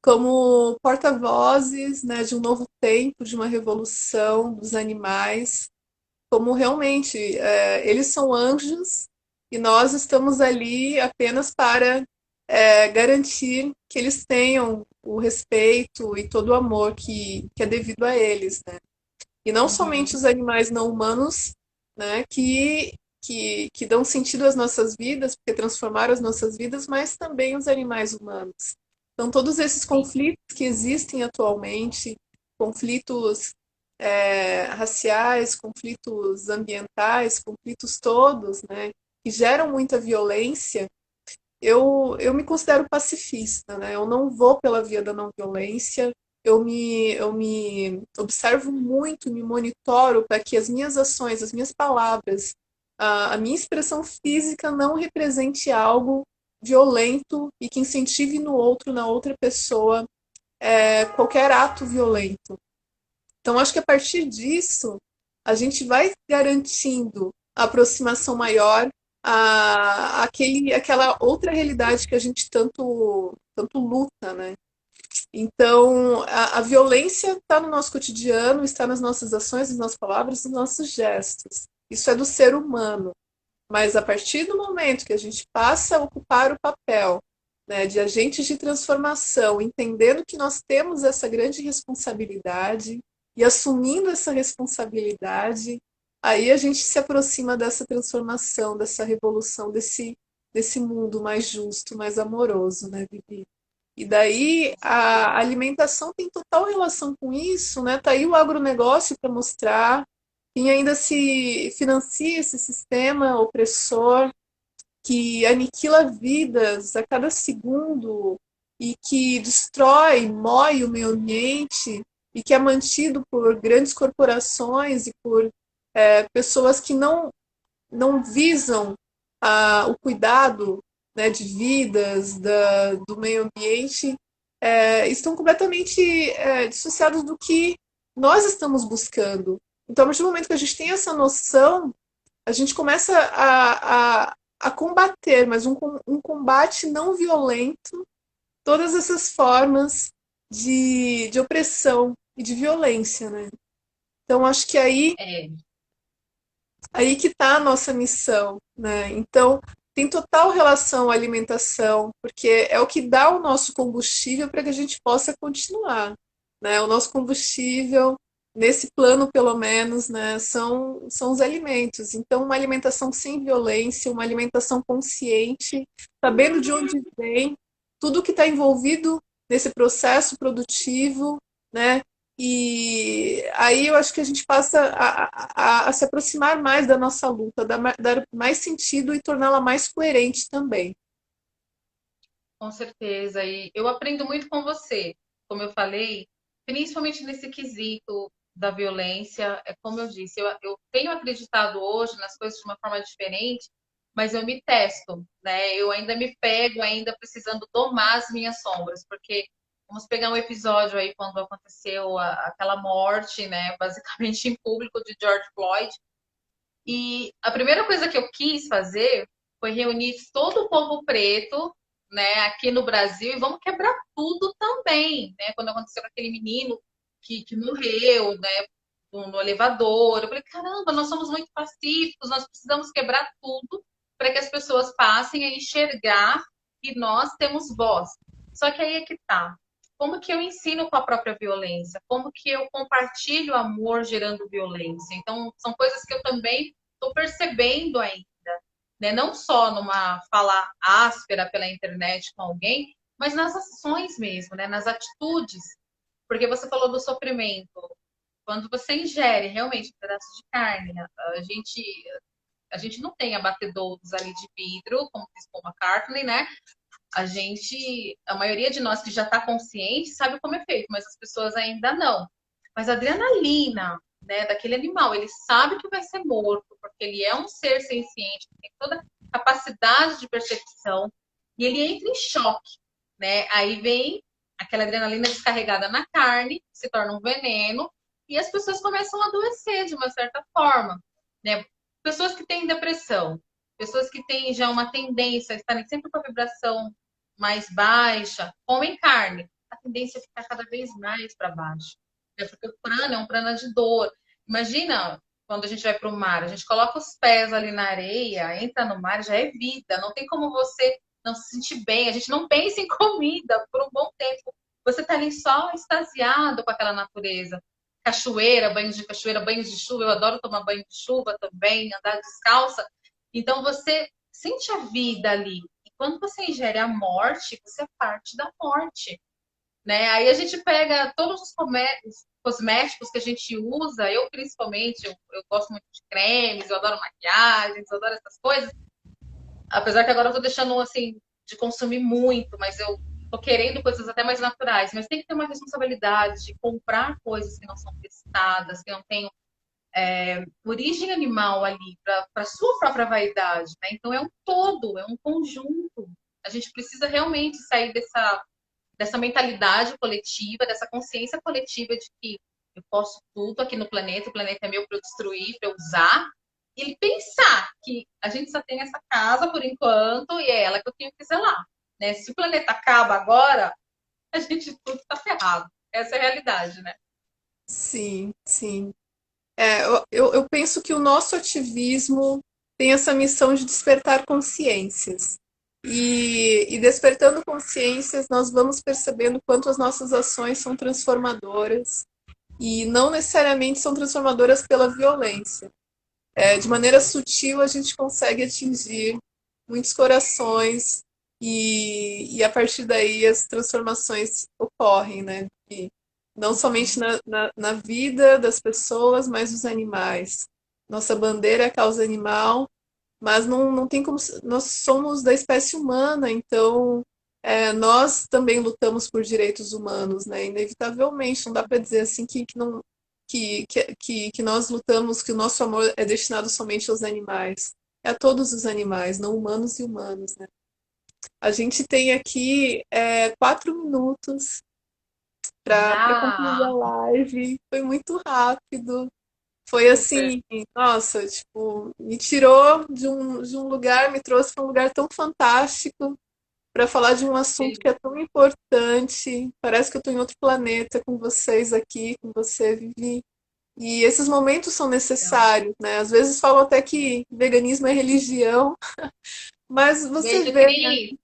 Como porta-vozes, né, de um novo tempo, de uma revolução dos animais, como realmente eles são anjos e nós estamos ali apenas para garantir que eles tenham o respeito e todo o amor que é devido a eles, né? E não somente Uhum. os animais não humanos, né, que dão sentido às nossas vidas, porque transformaram as nossas vidas, mas também os animais humanos. Então, todos esses Sim. conflitos que existem atualmente, conflitos raciais, conflitos ambientais, conflitos todos, né, que geram muita violência, eu me considero pacifista, né? Eu não vou pela via da não violência, eu me observo muito, me monitoro para que as minhas ações, as minhas palavras, a minha expressão física não represente algo violento e que incentive no outro, na outra pessoa, qualquer ato violento. Então, acho que a partir disso, a gente vai garantindo a aproximação maior aquela outra realidade que a gente tanto luta, né? Então, a violência está no nosso cotidiano, está nas nossas ações, nas nossas palavras, nos nossos gestos. Isso é do ser humano. Mas a partir do momento que a gente passa a ocupar o papel, né, de agentes de transformação, entendendo que nós temos essa grande responsabilidade e assumindo essa responsabilidade, aí a gente se aproxima dessa transformação, dessa revolução, desse mundo mais justo, mais amoroso, né, Vivi? E daí a alimentação tem total relação com isso, né? Tá aí o agronegócio para mostrar quem ainda se financia esse sistema opressor que aniquila vidas a cada segundo e que destrói, mói o meio ambiente e que é mantido por grandes corporações e por pessoas que não visam o cuidado, né, de vidas, do meio ambiente, estão completamente dissociados do que nós estamos buscando. Então, a partir do momento que a gente tem essa noção, a gente começa a combater, mas um combate não violento, todas essas formas de opressão e de violência, né? Então, acho que É, aí que está a nossa missão, né? Então, tem total relação à alimentação, porque é o que dá o nosso combustível para que a gente possa continuar, né? O nosso combustível, nesse plano pelo menos, né, são os alimentos. Então, uma alimentação sem violência, uma alimentação consciente, sabendo de onde vem, tudo que está envolvido nesse processo produtivo, né? E aí eu acho que a gente passa a se aproximar mais da nossa luta, dar mais sentido e torná-la mais coerente também. com certeza. E eu aprendo muito com você, como eu falei, principalmente nesse quesito da violência. É como eu disse, eu tenho acreditado hoje nas coisas de uma forma diferente, mas eu me testo, né? Eu ainda me pego, ainda precisando domar as minhas sombras, porque vamos pegar um episódio aí quando aconteceu aquela morte, né? Basicamente em público de George Floyd. E a primeira coisa que eu quis fazer foi reunir todo o povo preto, né, aqui no Brasil e vamos quebrar tudo também, né? Quando aconteceu com aquele menino que morreu, né, no elevador, eu falei, caramba, nós somos muito pacíficos, nós precisamos quebrar tudo para que as pessoas passem a enxergar que nós temos voz. Só que aí é que tá. Como que eu ensino com a própria violência? Como que eu compartilho amor gerando violência? Então, são coisas que eu também estou percebendo ainda, né? Não só numa fala áspera pela internet com alguém, mas nas ações mesmo, né? Nas atitudes. Porque você falou do sofrimento. Quando você ingere realmente um pedaço de carne, a gente não tem abatedouros ali de vidro, como diz Paul McCartney, né? A maioria de nós que já está consciente sabe como é feito, mas as pessoas ainda não. Mas a adrenalina, né, daquele animal, ele sabe que vai ser morto, porque ele é um ser senciente, tem toda a capacidade de percepção, e ele entra em choque, né? Aí vem aquela adrenalina descarregada na carne, se torna um veneno, e as pessoas começam a adoecer de uma certa forma, né? Pessoas que têm depressão, pessoas que têm já uma tendência a estarem sempre com a vibração mais baixa, comem carne, a tendência é ficar cada vez mais para baixo. É porque o prana é um prana de dor. Imagina quando a gente vai para o mar, a gente coloca os pés ali na areia, entra no mar, já é vida. Não tem como você não se sentir bem. A gente não pensa em comida por um bom tempo. Você está ali só extasiado com aquela natureza. Cachoeira, banhos de chuva. Eu adoro tomar banho de chuva também, andar descalça. Então você sente a vida ali. E quando você ingere a morte, você é parte da morte, né? Aí a gente pega todos os cosméticos que a gente usa, eu principalmente, eu gosto muito de cremes, eu adoro maquiagens, eu adoro essas coisas. Apesar que agora eu tô deixando assim de consumir muito, mas eu tô querendo coisas até mais naturais, mas tem que ter uma responsabilidade de comprar coisas que não são testadas, que não tenham origem animal ali para sua própria vaidade, né? Então é um todo, é um conjunto. A gente precisa realmente sair dessa mentalidade coletiva, dessa consciência coletiva de que eu posso tudo aqui no planeta, o planeta é meu para eu destruir, para eu usar, e pensar que a gente só tem essa casa por enquanto e é ela que eu tenho que zelar. Né? Se o planeta acaba agora, a gente tudo está ferrado. Essa é a realidade, né? Sim, sim. Eu penso que o nosso ativismo tem essa missão de despertar consciências. E despertando consciências, nós vamos percebendo quanto as nossas ações são transformadoras e não necessariamente são transformadoras pela violência. De maneira sutil, a gente consegue atingir muitos corações e a partir daí as transformações ocorrem, né? E não somente na vida das pessoas, mas dos animais. Nossa bandeira é a causa animal, mas não tem como. Nós somos da espécie humana, então nós também lutamos por direitos humanos, né? Inevitavelmente, não dá para dizer assim que não que nós lutamos, que o nosso amor é destinado somente aos animais. É a todos os animais, não humanos e humanos, né? A gente tem aqui 4 minutos para concluir a Já, live. Foi muito rápido. Foi super. assim, nossa, tipo, me tirou de um lugar, me trouxe para um lugar tão fantástico para falar de um assunto que é tão importante. Parece que eu estou em outro planeta com vocês aqui, com você, Vivi. E esses momentos são Então, necessários, né? Às vezes falam até que veganismo é religião, mas você beijo, vê, né? Cris.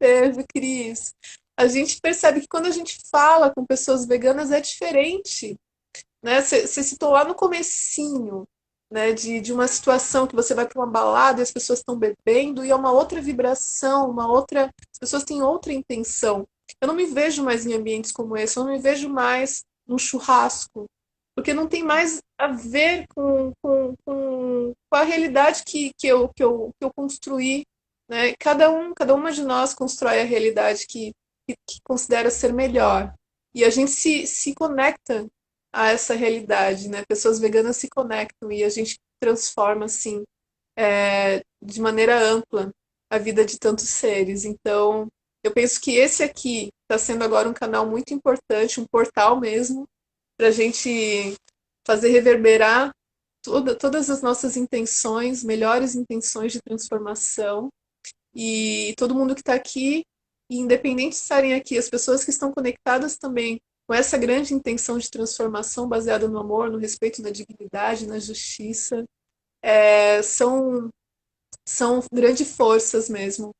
Beijo, Cris. A gente percebe que quando a gente fala com pessoas veganas é diferente, né? Você citou lá no comecinho, né, de uma situação que você vai para uma balada e as pessoas estão bebendo e é uma outra vibração, uma outra, as pessoas têm outra intenção. Eu não me vejo mais em ambientes como esse, eu não me vejo mais num churrasco, porque não tem mais a ver com a realidade que eu construí, né? Cada uma de nós constrói a realidade que considera ser melhor. E a gente se conecta a essa realidade, né? Pessoas veganas se conectam e a gente transforma, assim, de maneira ampla a vida de tantos seres. Então, eu penso que esse aqui está sendo agora um canal muito importante, um portal mesmo, para a gente fazer reverberar todas as nossas intenções, melhores intenções de transformação. E todo mundo que está aqui, independente de estarem aqui, as pessoas que estão conectadas também com essa grande intenção de transformação baseada no amor, no respeito, na dignidade, na justiça, são grandes forças mesmo,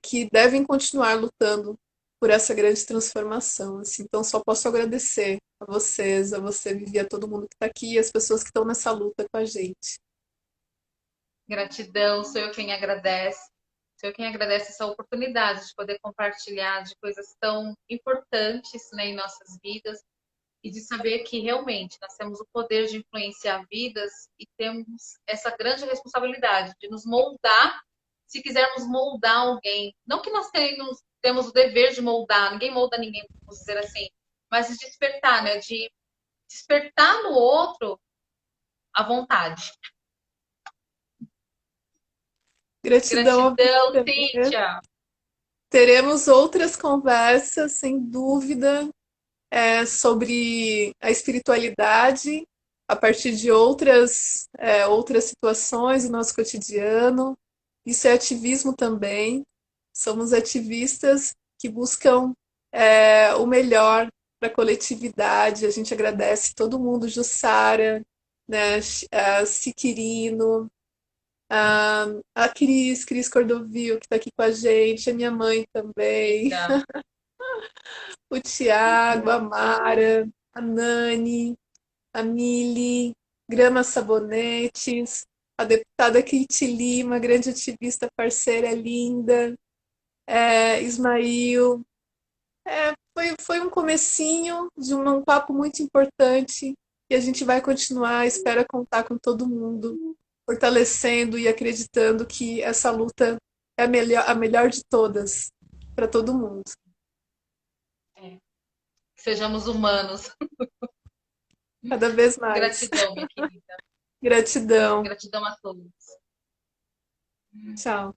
que devem continuar lutando por essa grande transformação. Assim. Então, só posso agradecer a vocês, a você, Vivi, a todo mundo que está aqui e as pessoas que estão nessa luta com a gente. Gratidão, sou eu quem agradece. Sou eu quem agradece essa oportunidade de poder compartilhar de coisas tão importantes, né, em nossas vidas e de saber que realmente nós temos o poder de influenciar vidas e temos essa grande responsabilidade de nos moldar, se quisermos moldar alguém. Não que nós temos o dever de moldar, ninguém molda ninguém, vamos dizer assim, mas de despertar, né? De despertar no outro a vontade. Gratidão a Gratidão, você. Cíntia. Teremos outras conversas, sem dúvida, sobre a espiritualidade a partir de outras situações do nosso cotidiano. Isso é ativismo também. Somos ativistas que buscam o melhor para a coletividade. A gente agradece todo mundo, Jussara, né, a Siquirino, a Cris Cordovil, que está aqui com a gente, a minha mãe também, o Tiago, a Mara, a Nani, a Mili, Grama Sabonetes, a deputada Kitty Lima, grande ativista parceira linda, Ismail. Foi um comecinho de um papo muito importante e a gente vai continuar, espera contar com todo mundo, fortalecendo e acreditando que essa luta é a melhor de todas, para todo mundo. Sejamos humanos. Cada vez mais. Gratidão, minha querida. Gratidão. Gratidão a todos. Tchau.